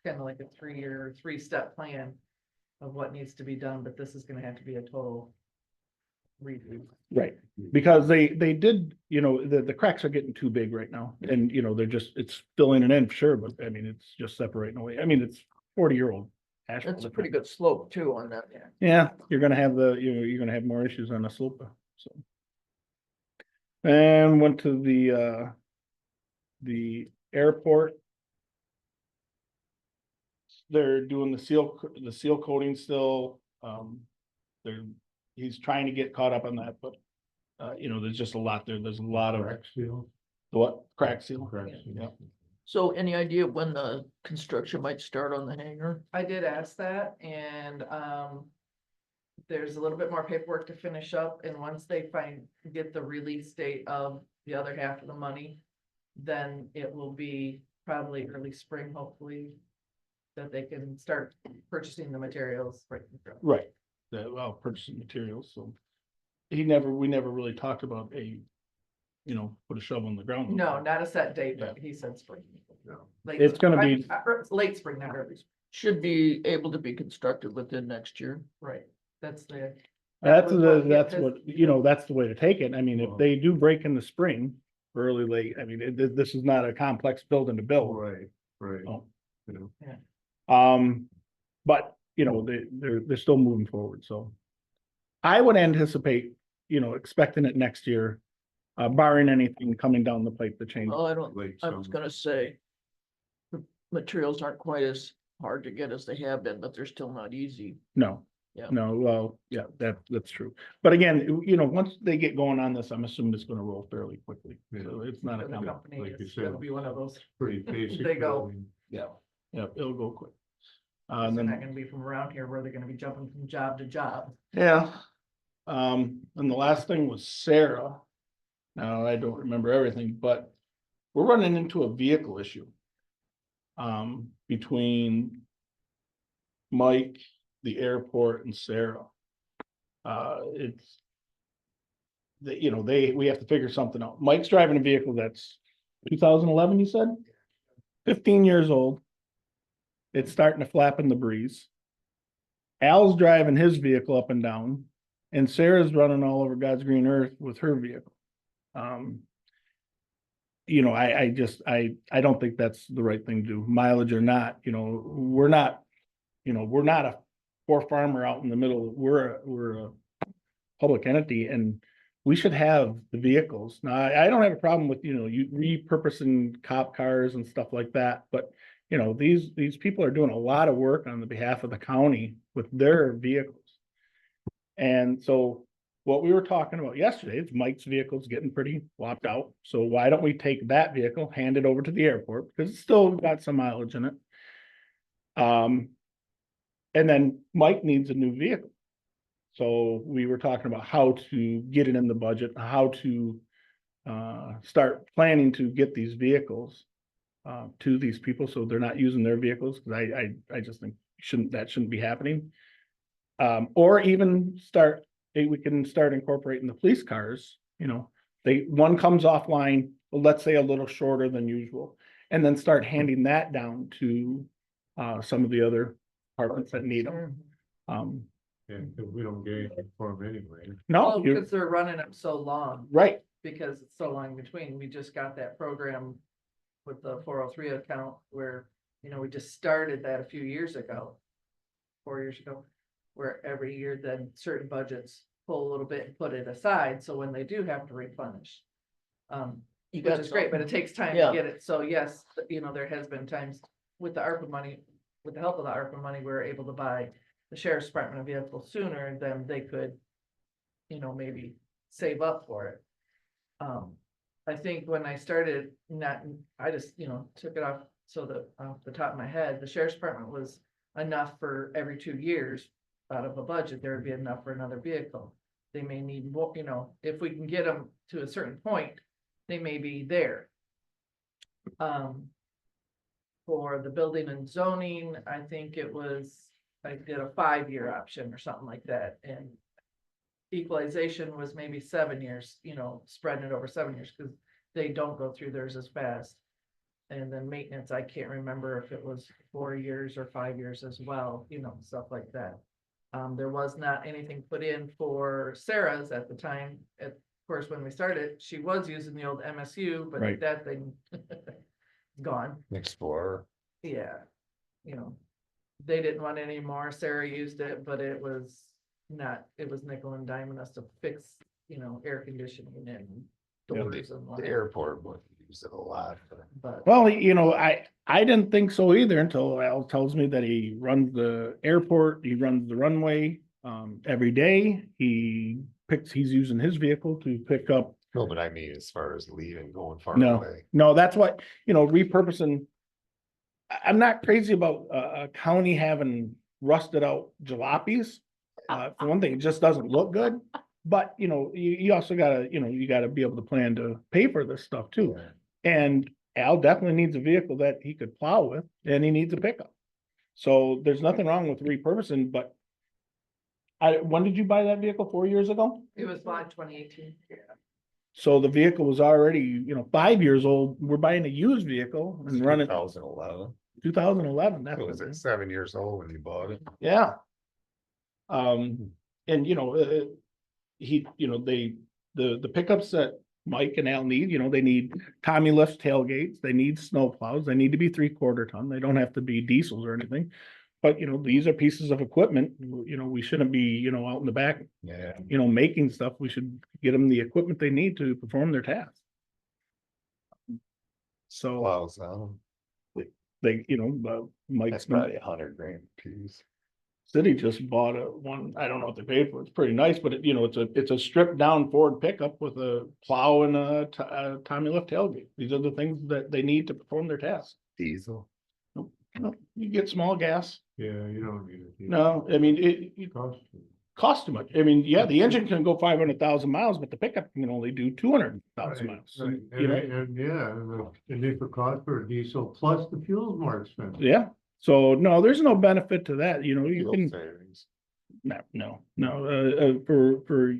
Kind of like a 3-year, 3-step plan of what needs to be done, but this is gonna have to be a total redo. Right, because they did, the cracks are getting too big right now, and it's filling it in, sure, but I mean, it's just separating away. I mean, it's 40-year-old asphalt. That's a pretty good slope too on that. Yeah, you're gonna have you're gonna have more issues on the slope, so. And went to the airport. They're doing the seal coating still, he's trying to get caught up on that, but, there's just a lot there, there's a lot of, Crack seal. what, crack seal? Crack seal. Yeah. So any idea when the construction might start on the hangar? I did ask that and, there's a little bit more paperwork to finish up and once they get the release date of the other half of the money, then it will be probably early spring, hopefully, that they can start purchasing the materials right. Right, purchasing materials, so. We never really talked about put a shovel in the ground. No, not a set date, but he said spring. No. Late- It's gonna be- Late spring, not early. spring. Should be able to be constructed within next year. Right, that's the. That's was what- that's what, that's the way to take it, I mean, if they do break in the spring, early, late, I mean, this is not a complex building to build. Right, right. Oh. You know, But, they're still moving forward, so. I would anticipate, expecting it next year, barring anything coming down the pipe to change. Well, I was late summer. gonna say. The materials aren't quite as hard to get as they have been, but they're still not easy. No. Yeah. No, well, yeah, that's true. But again, once they get going on this, I'm assuming it's gonna roll fairly quickly. So it's not a The complex. company like you is gonna said. be one of those. Pretty basic. They go. building. Yeah, it'll go quick. They're And not then, gonna be from around here where they're gonna be jumping from job to job. yeah. And the last thing was Sarah. Now, I don't remember everything, but we're running into a vehicle issue. Between Mike, the airport and Sarah. It's. We have to figure something out. Mike's driving a vehicle that's 2011, you said? 15 years old. It's starting to flap in the breeze. Al's driving his vehicle up and down, and Sarah's running all over God's green earth with her vehicle. You know, I just, I don't think that's the right thing to do, mileage or not, you know, we're not a poor farmer out in the middle, we're a public entity, and we should have the vehicles. Now, I don't have a problem with, you know, you repurposing cop cars and stuff like that, but you know, these people are doing a lot of work on the behalf of the county with their vehicles. And so what we were talking about yesterday is Mike's vehicle's getting pretty whopped out. So why don't we take that vehicle, hand it over to the airport, because it's still got some mileage in it. And then Mike needs a new vehicle. So we were talking about how to get it in the budget, how to start planning to get these vehicles to these people, so they're not using their vehicles, because I just think that shouldn't be happening. Or even we can start incorporating the police cars, you know, one comes offline, let's say a little shorter than usual, and then start handing that down to some of the other departments that need them. And because we don't get anything for them anyway. No, Well, because they're running them so long, right, because it's so long between. We just got that program with the 403 account where, you know, we just started that a few years ago, 4 years ago, where every year then certain budgets pull a little bit and put it aside. So when they do have to replenish, You which got is great, but it takes time Yeah. to get it. So yes, you know, there has been times with the ARPA money, with the help of the ARPA money, we're able to buy the sheriff's department a vehicle sooner than they could, you know, maybe save up for it. I think when I started, I just, you know, took it off off the top of my head, the sheriff's department was enough for every 2 years out of a budget, there would be enough for another vehicle. They may need more, you know, if we can get them to a certain point, they may be there. For the building and zoning, I think I did a 5-year option or something like that, and equalization was maybe 7 years, you know, spreading it over 7 years, because they don't go through theirs as fast. And then maintenance, I can't remember if it was 4 years or 5 years as well, you know, stuff like that. There was not anything put in for Sarah's at the time. Of course, when we started, she was using the old MSU, but Right. that thing gone. Explorer. Yeah, you know, they didn't want any more. Sarah used it, but it was nickel and diming us to fix, you know, air conditioning and doors and The like, airport would use it a lot. but. well, you know, I didn't think so either until Al tells me that he runs the airport, he runs the runway every day. He's using his vehicle to pick up. No, but I mean, as far as leaving, going far No, away. no, that's what, you know, repurposing. I'm not crazy about a county having rusted out jalopies. For one thing, it just doesn't look good, but you know, you also gotta, you know, you gotta be able to plan to pay for this stuff too. And Al definitely needs a vehicle that he could plow with, and he needs a pickup. So there's nothing wrong with repurposing, but when did you buy that vehicle? 4 years ago? It was bought 2018. So the vehicle was already, you know, 5 years old. We're buying a used vehicle and running 2011. 2011. That's Was it 7 years old when you bought it? yeah. And you know, the pickups that Mike and Al need, you know, they need Tommy lift tailgates, they need snow plows, they need to be 3/4 ton, they don't have to be diesels or anything. But you know, these are pieces of equipment, you know, we shouldn't be, you know, out in the back, Yeah. you know, making stuff. We should get them the equipment they need to perform their tasks. So Plows on. they, you know, Mike's That's probably $100 grand a piece. City just bought one, I don't know what they paid for, it's pretty nice, but it, you know, it's a stripped down Ford pickup with a plow and a Tommy lift tailgate. These are the things that they need to perform their tasks. Diesel. No, you get small gas. Yeah, you don't need it. No, I mean, it Cost. costs too much. I mean, yeah, the engine can go 500,000 miles, but the pickup can only do 200,000 miles. Right, You know, and yeah, and the initial cost for a diesel plus the fuel is more expensive. yeah. So no, there's no benefit to that. You know, you Fuel can, savings. no. For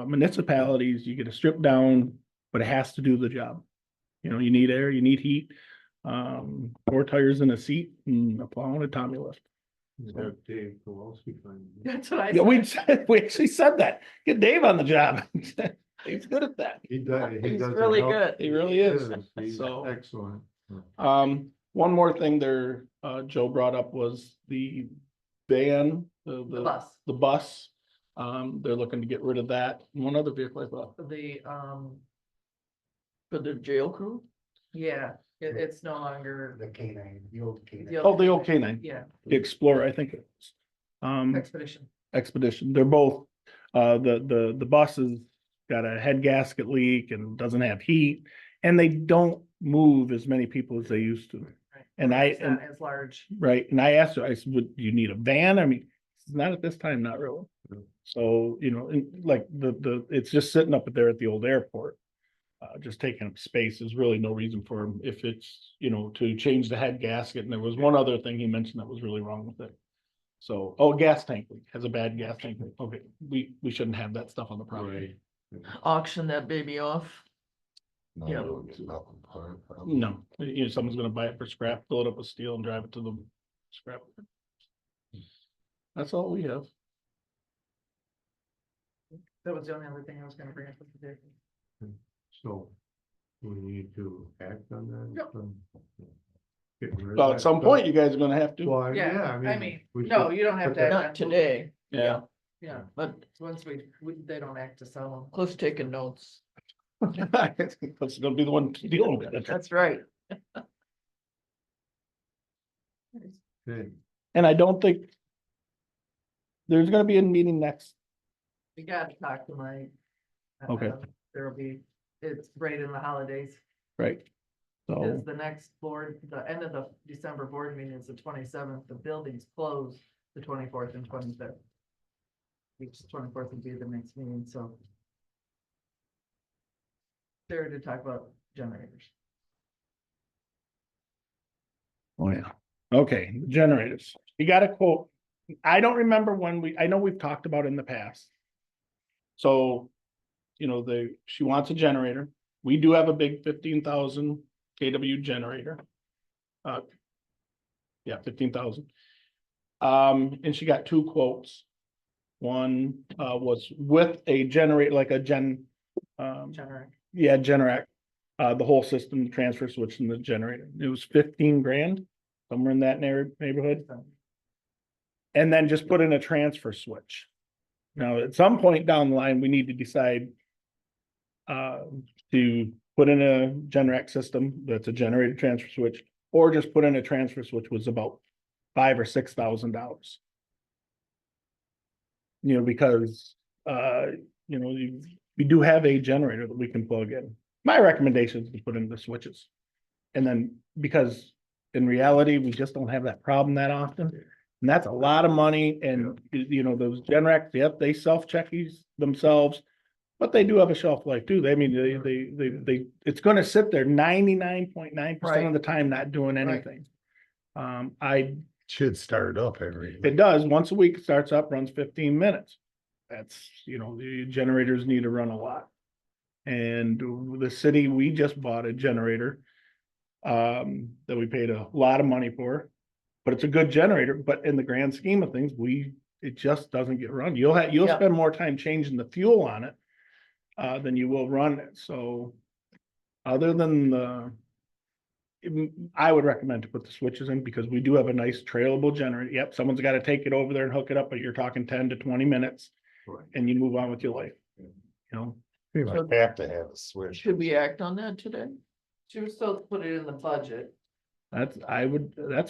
municipalities, you get a stripped down, but it has to do the job. You know, you need air, you need heat, 4 tires in a seat and a plow and a Tommy lift. You have Dave Kowalski find. That's what I Yeah, said. we actually said that. Get Dave on the job. He's good at that. He does. He He's does. really good. He really is. He's So- excellent. One more thing there, Joe brought up was the van, The bus, the bus. They're looking to get rid of that. One other vehicle I thought. For the jail crew? yeah, it's no longer. The canine, the old canine. Oh, the old K9, Yeah, the Explorer, I think it was. expedition. Expedition. They're both, the bus has got a head gasket leak and doesn't have heat. And they don't move as many people as they used to. Right. And It's not as large. Right, and I asked her, I said, would you need a van? I mean, it's not at this time, not really. So, you know, and like it's just sitting up there at the old airport. Just taking up space, is really no reason for him if it's, you know, to change the head gasket. And there was one other thing he mentioned that was really wrong with it. So, oh, gas tank leak, has a bad gas tank leak. Okay, we shouldn't have that stuff on the property. Auction that baby off. No, Yeah. it'll get nothing for it. No, you know, someone's gonna buy it for scrap, fill it up with steel and drive it to the scrap. That's all we have. That was the only other thing I was gonna bring up with the vehicle. So we need to act on that. Yep. Getting rid of Well, that at some stuff. point, you guys are gonna have to. Well, Yeah, yeah, I mean, we no, should you don't have put to. that- Not today, Yeah. Yeah, but once they don't act to sell them. Cliff's taking notes. That's gonna be the one dealing with it. That's right. Okay. And I don't think there's gonna be a meeting next. We gotta talk to Mike. Okay. There'll be, it's right in the holidays, Right. because So, the next board, the end of the December board meeting is the 27th, the building's closed the 24th and 25th. Which 24th would be the next meeting, so. There to talk about generators. oh yeah, okay, generators, you got a quote. I don't remember when I know we've talked about it in the past. So, you know, she wants a generator. We do have a big 15,000 kW generator. Yeah, 15,000. And she got two quotes. One, was with a generator, like a Generator. yeah, Generac, the whole system, the transfer switch and the generator. It was 15 grand, somewhere in that neighborhood. And then just put in a transfer switch. Now, at some point down the line, we need to decide to put in a Generac system that's a generator transfer switch, or just put in a transfer switch was about $5,000 or $6,000. You know, because you know, we do have a generator that we can plug in. My recommendation is to put in the switches. And then, because in reality, we just don't have that problem that often. And that's a lot of money, and you know, those Generacs, yep, they self-check themselves. But they do have a shelf life too. I mean, it's gonna sit there 99.9% of the time, not doing anything. Should start up every. It does, once a week, it starts up, runs 15 minutes. That's, you know, the generators need to run a lot. And the city, we just bought a generator that we paid a lot of money for. But it's a good generator, but in the grand scheme of things, it just doesn't get run. You'll Yeah. spend more time changing the fuel on it than you will run it. So other than I would recommend to put the switches in, because we do have a nice trailable generator. Yep, someone's got to take it over there and hook it up, but you're talking 10 to 20 minutes and you move on with your life. You know, We might have to have a switch. Should we act on that today? She was supposed to put it in the budget. that's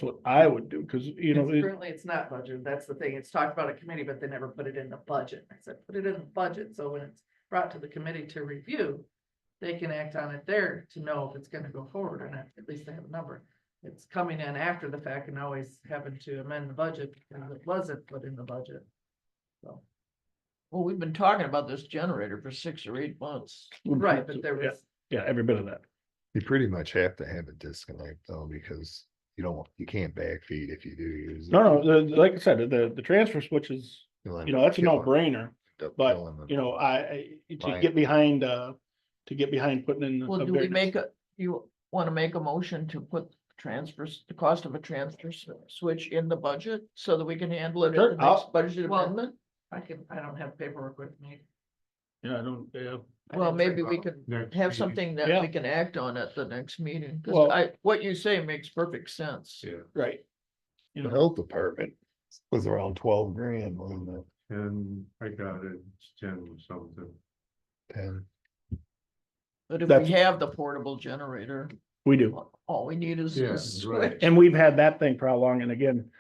what I would do, because you know, Currently, it's not budgeted. That's the thing. It's talked about a committee, but they never put it in the budget. I said, put it in the budget. So when it's brought to the committee to review, they can act on it there to know if it's gonna go forward or not. At least they have a number. It's coming in after the fact and always having to amend the budget because it wasn't put in the budget. So, Well, we've been talking about this generator for 6 or 8 months. right, but there was, yeah, every bit of that. You pretty much have to have a disconnect though, because you can't backfeed if you do use it. No, like I said, the transfer switch is, You'll end you know, up that's a killing- no-brainer. end up But, killing them. you know, to Right. get behind putting in. Well, do we you want to make a motion to put the cost of a transfer switch in the budget so that we can handle it Sure, in the next budget Well- amendment? I don't have paperwork with me. Yeah, I don't, yeah. Well, maybe we could Next have meeting. something that Yeah. we can act on at the next meeting, cause Well- what you say makes perfect sense. Yeah, Right. You The know, health department was around 12 grand, wasn't it? and I got it, it's 10 something. 10. But if That's- we have the portable generator, we do. all we need is a Yeah, right. switch. And we've had that thing for how long? And again,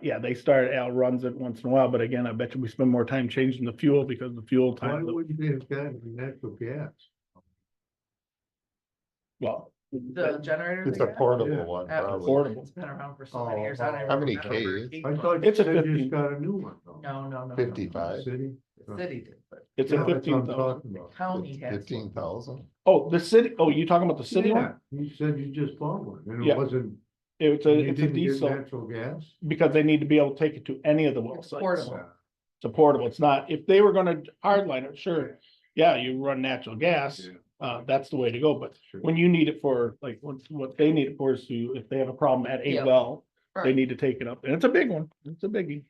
yeah, they start, Al runs it once in a while, but again, I bet you we spend more time changing the fuel because the fuel Why time, wouldn't they have gotten natural gas? well, The generator. It's they a got? portable Yeah. one, Yeah, probably. Portable. It's been around for so many years. I don't even How many remember. Ks? I thought you It's a said you 15. just got a new one though. No. 55. City? The city did, but it's Yeah, a that's what 15,000. I'm talking about. county has. 15,000. Oh, the city, oh, you talking about the city Yeah, one? you said you just bought one and Yeah. it wasn't, It's you a, it's a didn't get diesel, natural gas? because they need to be able to take it to any of the well It's sites. portable. It's a portable, it's not, if they were gonna hardline it, sure, yeah, you run natural gas, Yeah, that's the way to go, but sure. when you need it for, like, what they need it for is to, if they have a problem at a Yeah. well, they Right. need to take it up, and it's a big one, it's a biggie.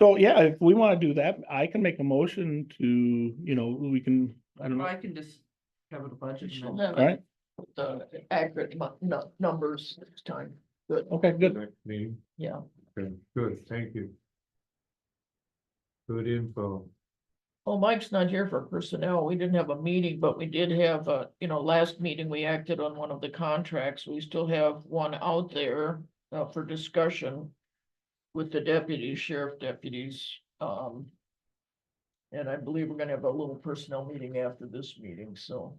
So, yeah, if we wanna do that, I can make a motion to, you know, we can, I don't know, I can just cover the budget. She'll and have all right, the accurate numbers this time. Good, okay, good. Next meeting. yeah. Okay, good, thank you. Good info. Well, Mike's not here for personnel. We didn't have a meeting, but we did have, last meeting, we acted on one of the contracts. We still have one out there for discussion with the deputies, sheriff deputies. And I believe we're gonna have a little personnel meeting after this meeting, so.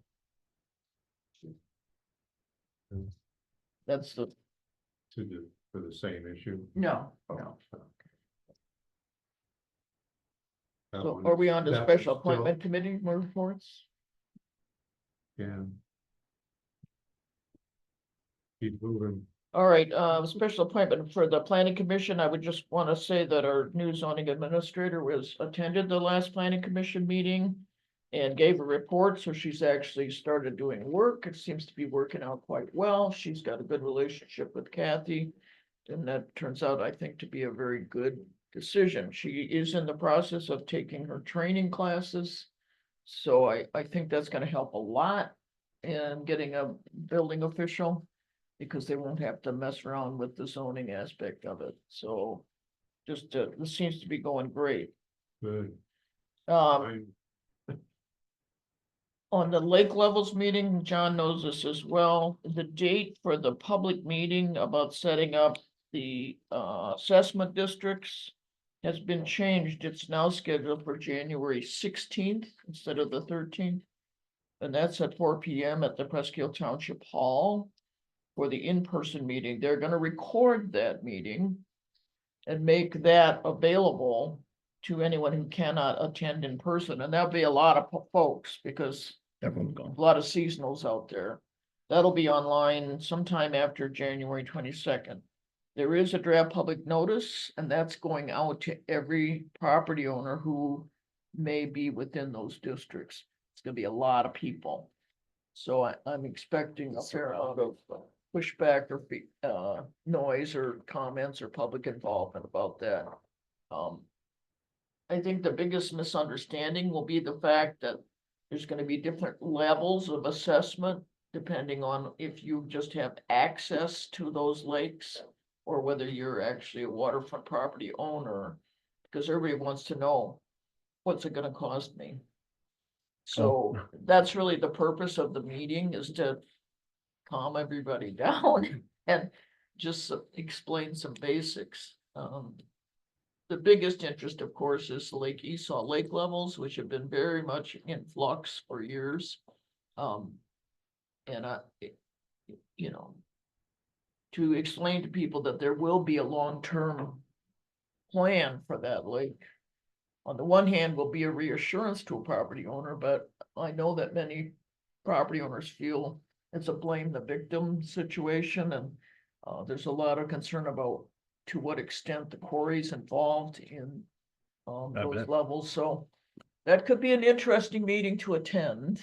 That's the, For the same issue. no. That So one are is- we on to that special one's still- appointment committee reports? Yeah. Keep moving. All right, special appointment for the planning commission. I would just want to say that our new zoning administrator attended the last planning commission meeting and gave a report, so she's actually started doing work. It seems to be working out quite well. She's got a good relationship with Kathy. And that turns out, I think, to be a very good decision. She is in the process of taking her training classes. So I think that's gonna help a lot in getting a building official, because they won't have to mess around with the zoning aspect of it. So just, this seems to be going great. Good. Um, Fine. on the lake levels meeting, John knows this as well, the date for the public meeting about setting up the assessment districts has been changed. It's now scheduled for January 16th instead of the 13th. And that's at 4 p.m. at the Presque Township Hall for the in-person meeting. They're gonna record that meeting and make that available to anyone who cannot attend in person, and there'll be a lot of folks, because Everyone's gone. a lot of seasonals out there. That'll be online sometime after January 22nd. There is a draft public notice, and that's going out to every property owner who may be within those districts. It's gonna be a lot of people. So I'm expecting a fair amount of pushback or noise or comments or public involvement about that. I think the biggest misunderstanding will be the fact that there's gonna be different levels of assessment depending on if you just have access to those lakes or whether you're actually a waterfront property owner, because everybody wants to know, what's it gonna cost me? So that's really the purpose of the meeting, is to calm everybody down and just explain some basics. The biggest interest, of course, is the Lake Esau lake levels, which have been very much in flux for years. And to explain to people that there will be a long-term plan for that lake. On the one hand, will be a reassurance to a property owner, but I know that many property owners feel it's a blame the victim situation, and there's a lot of concern about to what extent the quarry's involved in those bet. levels, so that could be an interesting meeting to attend.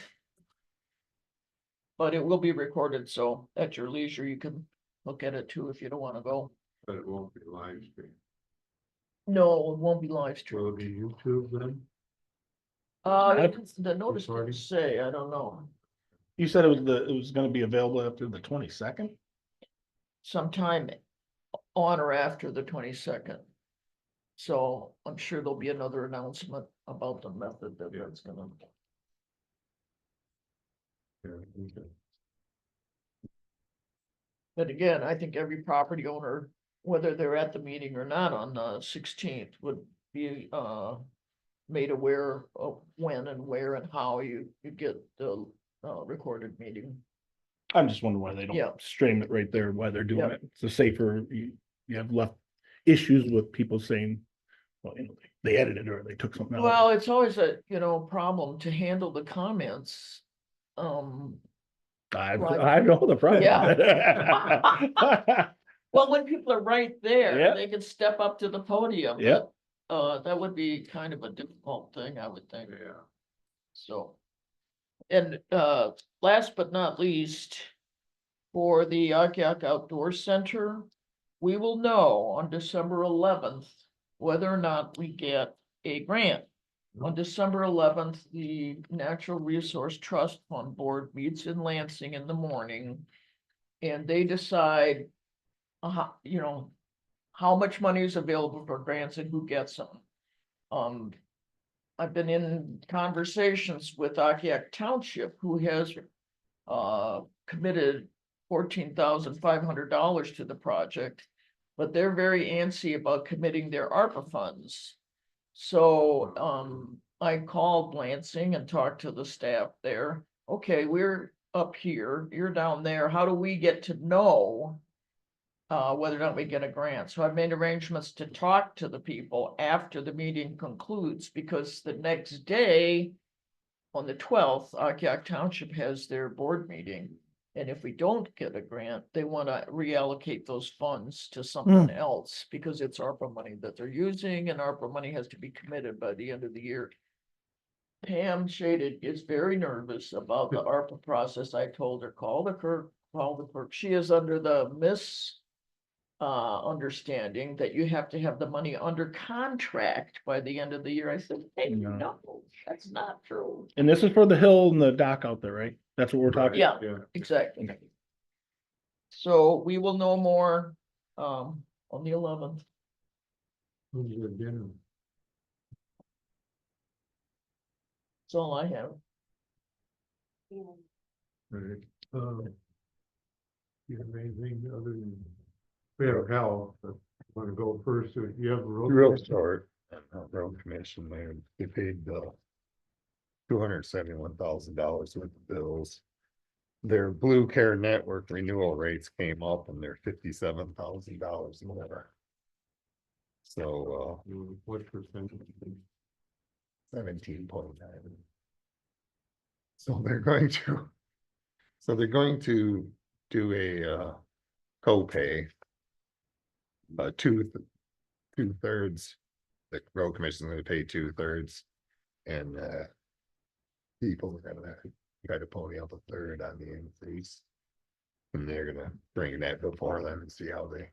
But it will be recorded, so at your leisure, you can look at it too if you don't want to go. But it won't be live stream. No, it won't be live Will streamed. it be YouTube then? The notice didn't say, I don't know, You said it was gonna be available after the 22nd? sometime on or after the 22nd. So I'm sure there'll be another announcement about the method that that's gonna. Yeah, okay. But again, I think every property owner, whether they're at the meeting or not on the 16th, would be made aware of when and where and how you get the recorded meeting. I'm just wondering why they Yeah. don't stream it right there, why they're doing Yeah. it. It's a safer, you have left issues with people saying, well, they edited or they took something out. Well, it's always a, problem to handle the comments. I know the problem. Well, when people are right there, Yeah. they can step up to the podium. Yeah. But, that would be kind of a difficult thing, I would think. Yeah. So. And, last but not least, for the Akiak Outdoor Center, we will know on December 11th whether or not we get a grant. On December 11th, the Natural Resource Trust Fund Board meets in Lansing in the morning. And they decide, how much money is available for grants and who gets them. I've been in conversations with Akiak Township, who has committed $14,500 to the project, but they're very antsy about committing their ARPA funds. So I called Lansing and talked to the staff there. Okay, we're up here, you're down there. How do we get to know whether or not we get a grant? So I've made arrangements to talk to the people after the meeting concludes, because the next day, on the 12th, Akiak Township has their board meeting. And if we don't get a grant, they want to reallocate those funds to something else, because it's ARPA money that they're using, and ARPA money has to be committed by the end of the year. Pam Shaded is very nervous about the ARPA process. I told her, call the clerk. She is under the understanding that you have to have the money under contract by the end of the year. I said, hey, no, that's not true. And this is for the hill and the dock out there, right? That's what we're talking. Yeah, Yeah. exactly. So we will know more on the 11th. Who's your dinner? That's all I have. Right. You have anything other than, we have Hal, but want to go first, or you have a road? Real short, road commission, they paid $271,000 worth of bills. Their Blue Care Network renewal rates came up and they're $57,000 more. So What percentage? 17.9. So they're going to do a copay. Two-thirds, the road commission is going to pay 2/3, and people are gonna try to pony up 1/3 on the increase. And they're gonna bring that before them and see how they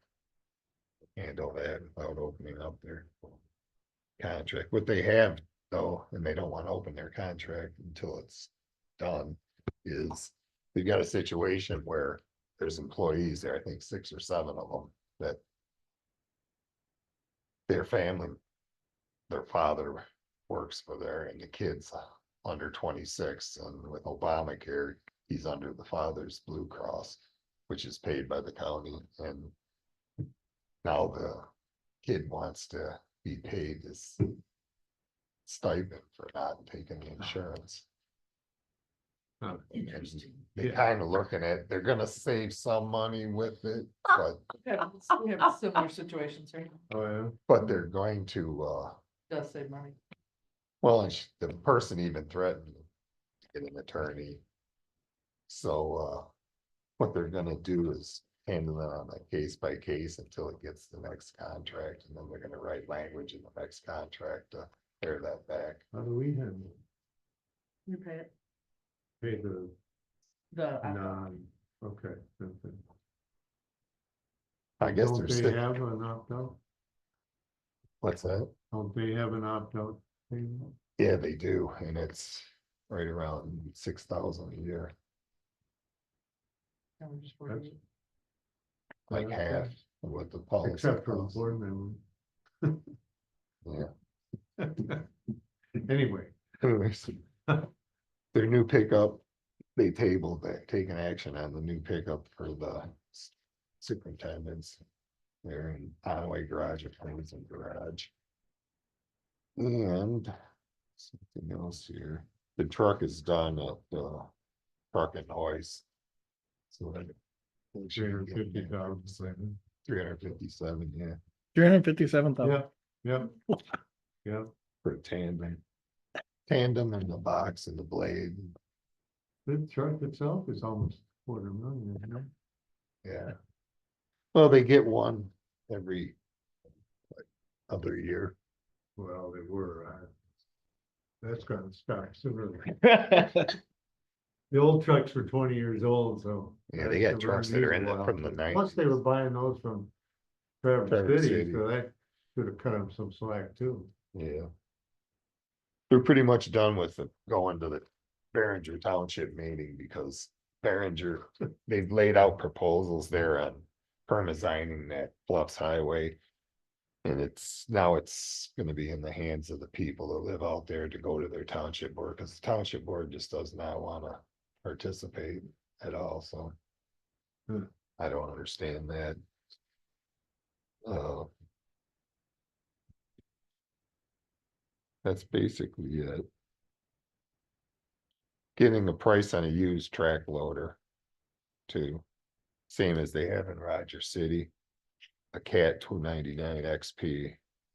handle that without opening up their contract. What they have though, and they don't want to open their contract until it's done, is they've got a situation where there's employees there, I think 6 or 7 of them, that their family, their father works for there, and the kids under 26, and with Obamacare, he's under the father's Blue Cross, which is paid by the county, and now the kid wants to be paid this stipend for not taking the insurance. Interesting. They kind of looking at, they're gonna save some money with it, but We have similar situations, right? Oh, yeah. they're going to, Does save money. well, and the person even threatened to get an attorney. So, what they're gonna do is handle it on a case by case until it gets the next contract, and then they're gonna write language in the next contract to pare that back. How do we handle it? You pay it. Pay the The, okay. I guess Don't there's, they have an opt-out? what's that? Don't they have an opt-out? payment? Yeah, they do, and it's right around 6,000 a year, And we just worried. like half of what the policy Except for the costs. board member. Yeah. Anyway, Anyways, their new pickup, they tabled that, taking action on the new pickup for the superintendents. They're in Conway Garage, or Clemson Garage. And something else here, the truck is done at Truck and Noise. So that. 350,000. 357, yeah, 357,000. Yeah, yeah. Yeah, for a tandem. Tandem and the box and the blade, the truck itself is almost 250,000, isn't it? yeah. Well, they get one every like, other year. Well, they were, that's gonna start sooner. The old trucks were 20 years old, so. Yeah, they got trucks that are in there from the Plus, they were 90s. buying those from Traverse Traverse City, City. so that should have cut them some slack too. Yeah. They're pretty much done with it, going to the Behringer Township meeting because Behringer, they've laid out proposals there on permazining that Bluffs Highway. And now it's gonna be in the hands of the people that live out there to go to their township board, because the township board just does not wanna participate at all, so. I don't understand that. Uh. That's basically it. Getting a price on a used track loader. Too, same as they have in Roger City. A Cat 299 XP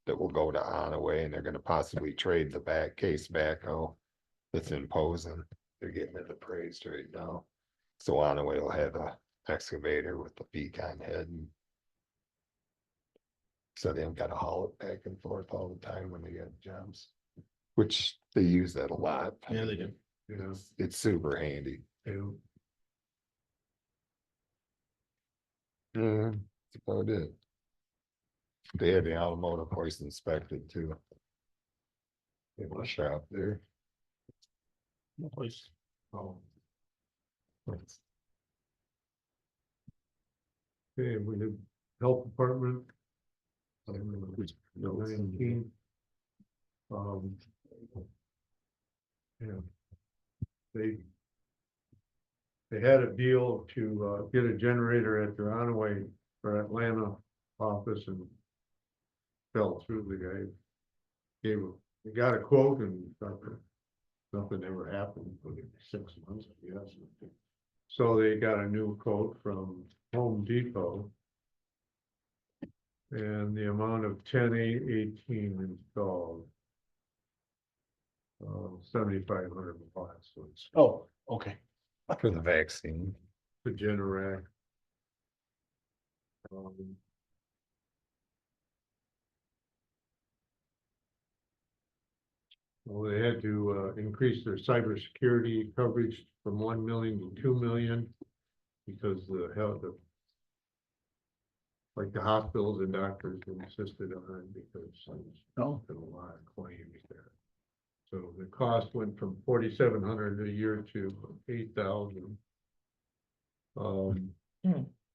that will go to Onaway, and they're gonna possibly trade the back case backhoe that's imposing. They're getting it appraised right now. So Onaway will have a excavator with the beacon head. So they don't gotta haul it back and forth all the time when they get jobs, which they use that a lot. Yeah, they do. You know, It's super handy. and Yeah, that's about it. They had the automotive hoist inspected too. They have a shop there. No place. oh. Okay, we have health department. 19. Yeah. They had a deal to get a generator at their Onaway or Atlanta office and fell through. The guy they got a quote and nothing ever happened for 6 months, I guess. So they got a new quote from Home Depot. And the amount of 10,818 installed. 7,500 watts, so it's Oh, okay. For the vaccine. the Generac. Well, they had to increase their cybersecurity coverage from 1 million to 2 million. Because like the hospitals and doctors insisted on it because Oh. there's been a lot of claims there. So the cost went from 4,700 a year to 8,000.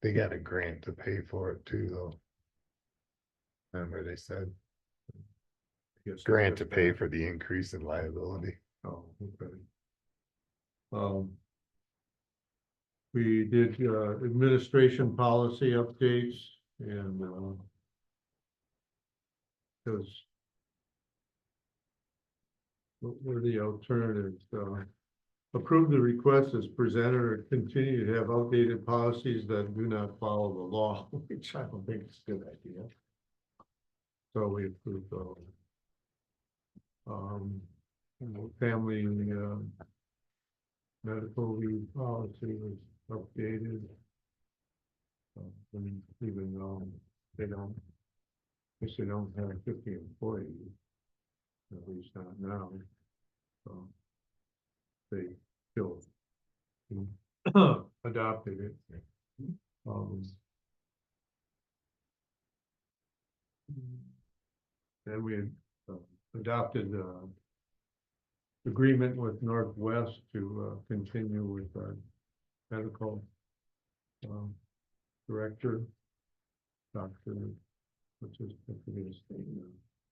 They got a grant to pay for it too, though. Remember they said Yes, grant to pay for the increase in liability. Oh, okay. We did administration policy updates and because what were the alternatives? Approve the request as presented or continue to have outdated policies that do not follow the law, which I don't think is a good idea. So we approved those. Family medical leave policy was updated. Even though they don't, guess they don't have 50 employees, at least not now. So they still adopted it. Then we adopted agreement with Northwest to continue with our medical director, Dr. What's his name?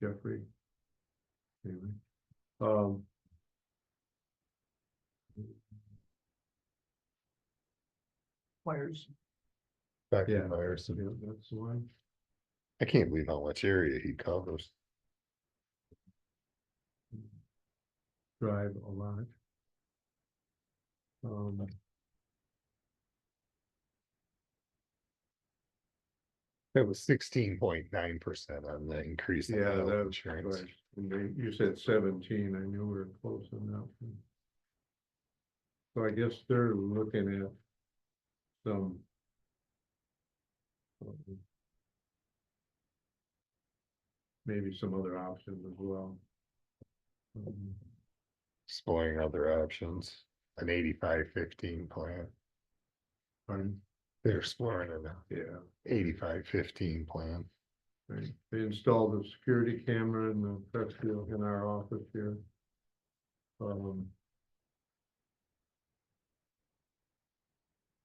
Jeffrey. Anyway, Myers. Dr. yeah, Myers. yeah, that's the one. I can't believe how much area he covers. Drive a lot. It was 16.9% on the increase in Yeah, health that's insurance. right. And you said 17, I knew we were close enough. So I guess they're looking at some. Maybe some other options as well. Exploring other options, an 85-15 plan. Pardon? They're exploring an Yeah, 85-15 plan. right. They installed a security camera in the Presque in our office here.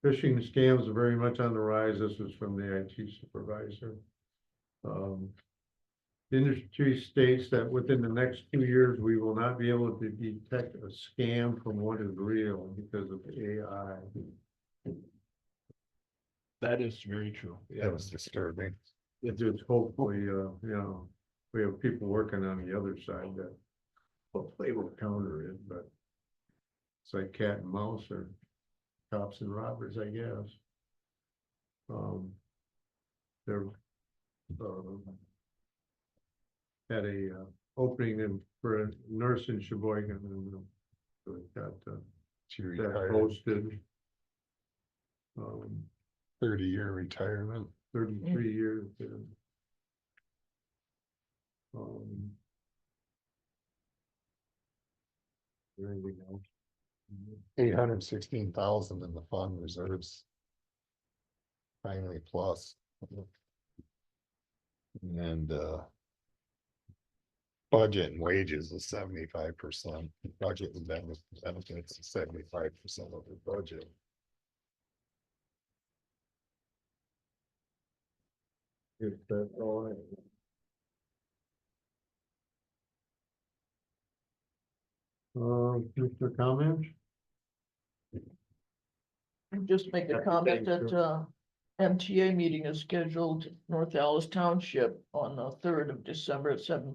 Phishing scams are very much on the rise. This was from the IT supervisor. Industry states that within the next 2 years, we will not be able to detect a scam from what is real because of AI. That is very true. That was disturbing. It just hopefully, we have people working on the other side that hopefully will counter it, but it's like cat and mouse or cops and robbers, I guess. They're had a opening for a nurse in Sheboygan, and so it got She that retired, posted. 30-year retirement. 33 years. Anything else? 816,000 in the fund reserves. Finally plus. And budget and wages is 75%. Budget and benefits is 75% of the budget. If that's all right. Mr. Comment? Just make a comment that, MTA meeting is scheduled North Alice Township on the 3rd of December at 7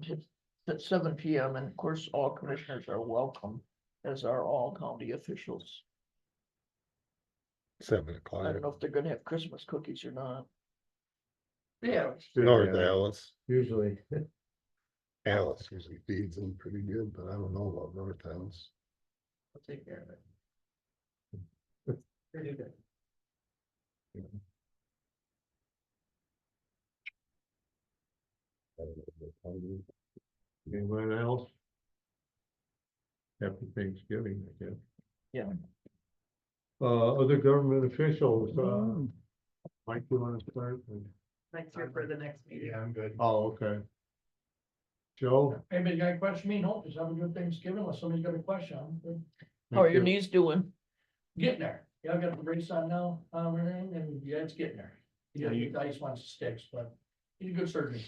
PM. And of course, all commissioners are welcome, as are all county officials. 7 I o'clock. don't know if they're gonna have Christmas cookies or not. Yeah. North Alice. Usually. Alice usually feeds them pretty good, but I don't know about North Alice. I'll take care of it. Pretty good. Anyone else? Happy Thanksgiving, I guess. Yeah. Other government officials, Mike, you want to start? Next year for the next meeting. I'm good. Oh, okay. Joe? Anybody got a question? Me, no, just have a good Thanksgiving unless somebody's got a question. How are your Thank you. knees doing? Getting there. Yeah, I got the brace on now, and yeah, it's getting there. Yeah, I just want sticks, but he's a good surgeon.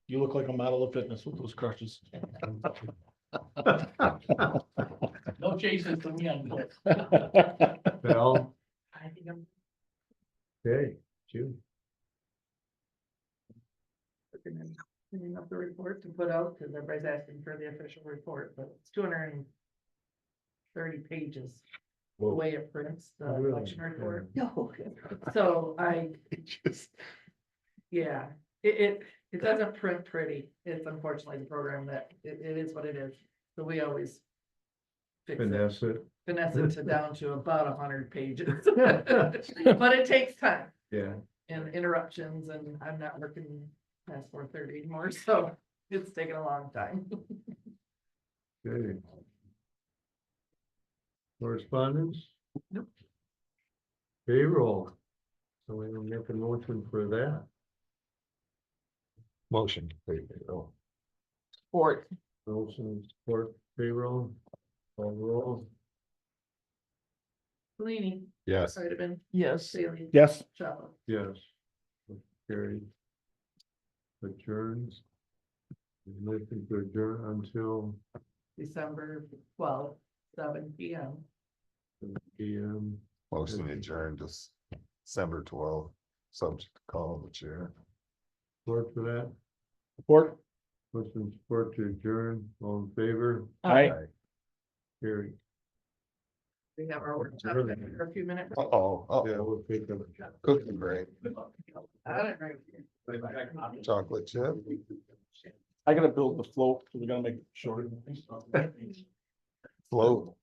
You look like a model of fitness with those crutches. No chases for me on this. Bill? I think I'm Okay, June. cleaning up the report to put out, because everybody's asking for the official report, but it's 230 pages. The way it prints, the Really? election report. No. So Just yeah, it doesn't print pretty. It's unfortunately the program that it is what it is. So we always fix it, Finesse it. finesse it to down to about 100 pages. But it takes time Yeah. and interruptions, and I'm not working past 4:30 anymore, so it's taken a long time. Okay. Correspondence? Nope. Payroll. So we will make a motion for that. motion. Support. Motion support payroll. Call roll. Cleany, Yes. Hardiman, Yes. Bailey. Yes. Chapa. Yes. Carried. Adjourns. Motion to adjourn until December 12th, 7 p.m. PM. Motion adjourned to December 12th, subject to call of the chair. Support for that. Support. Motion support to adjourn. All in favor? Aye. Carried. We have our workshop for a few minutes. Oh, Yeah, we'll take a. cookie break, I don't know. chocolate chip. I gotta build the float, so we're gonna make it shorter. Float.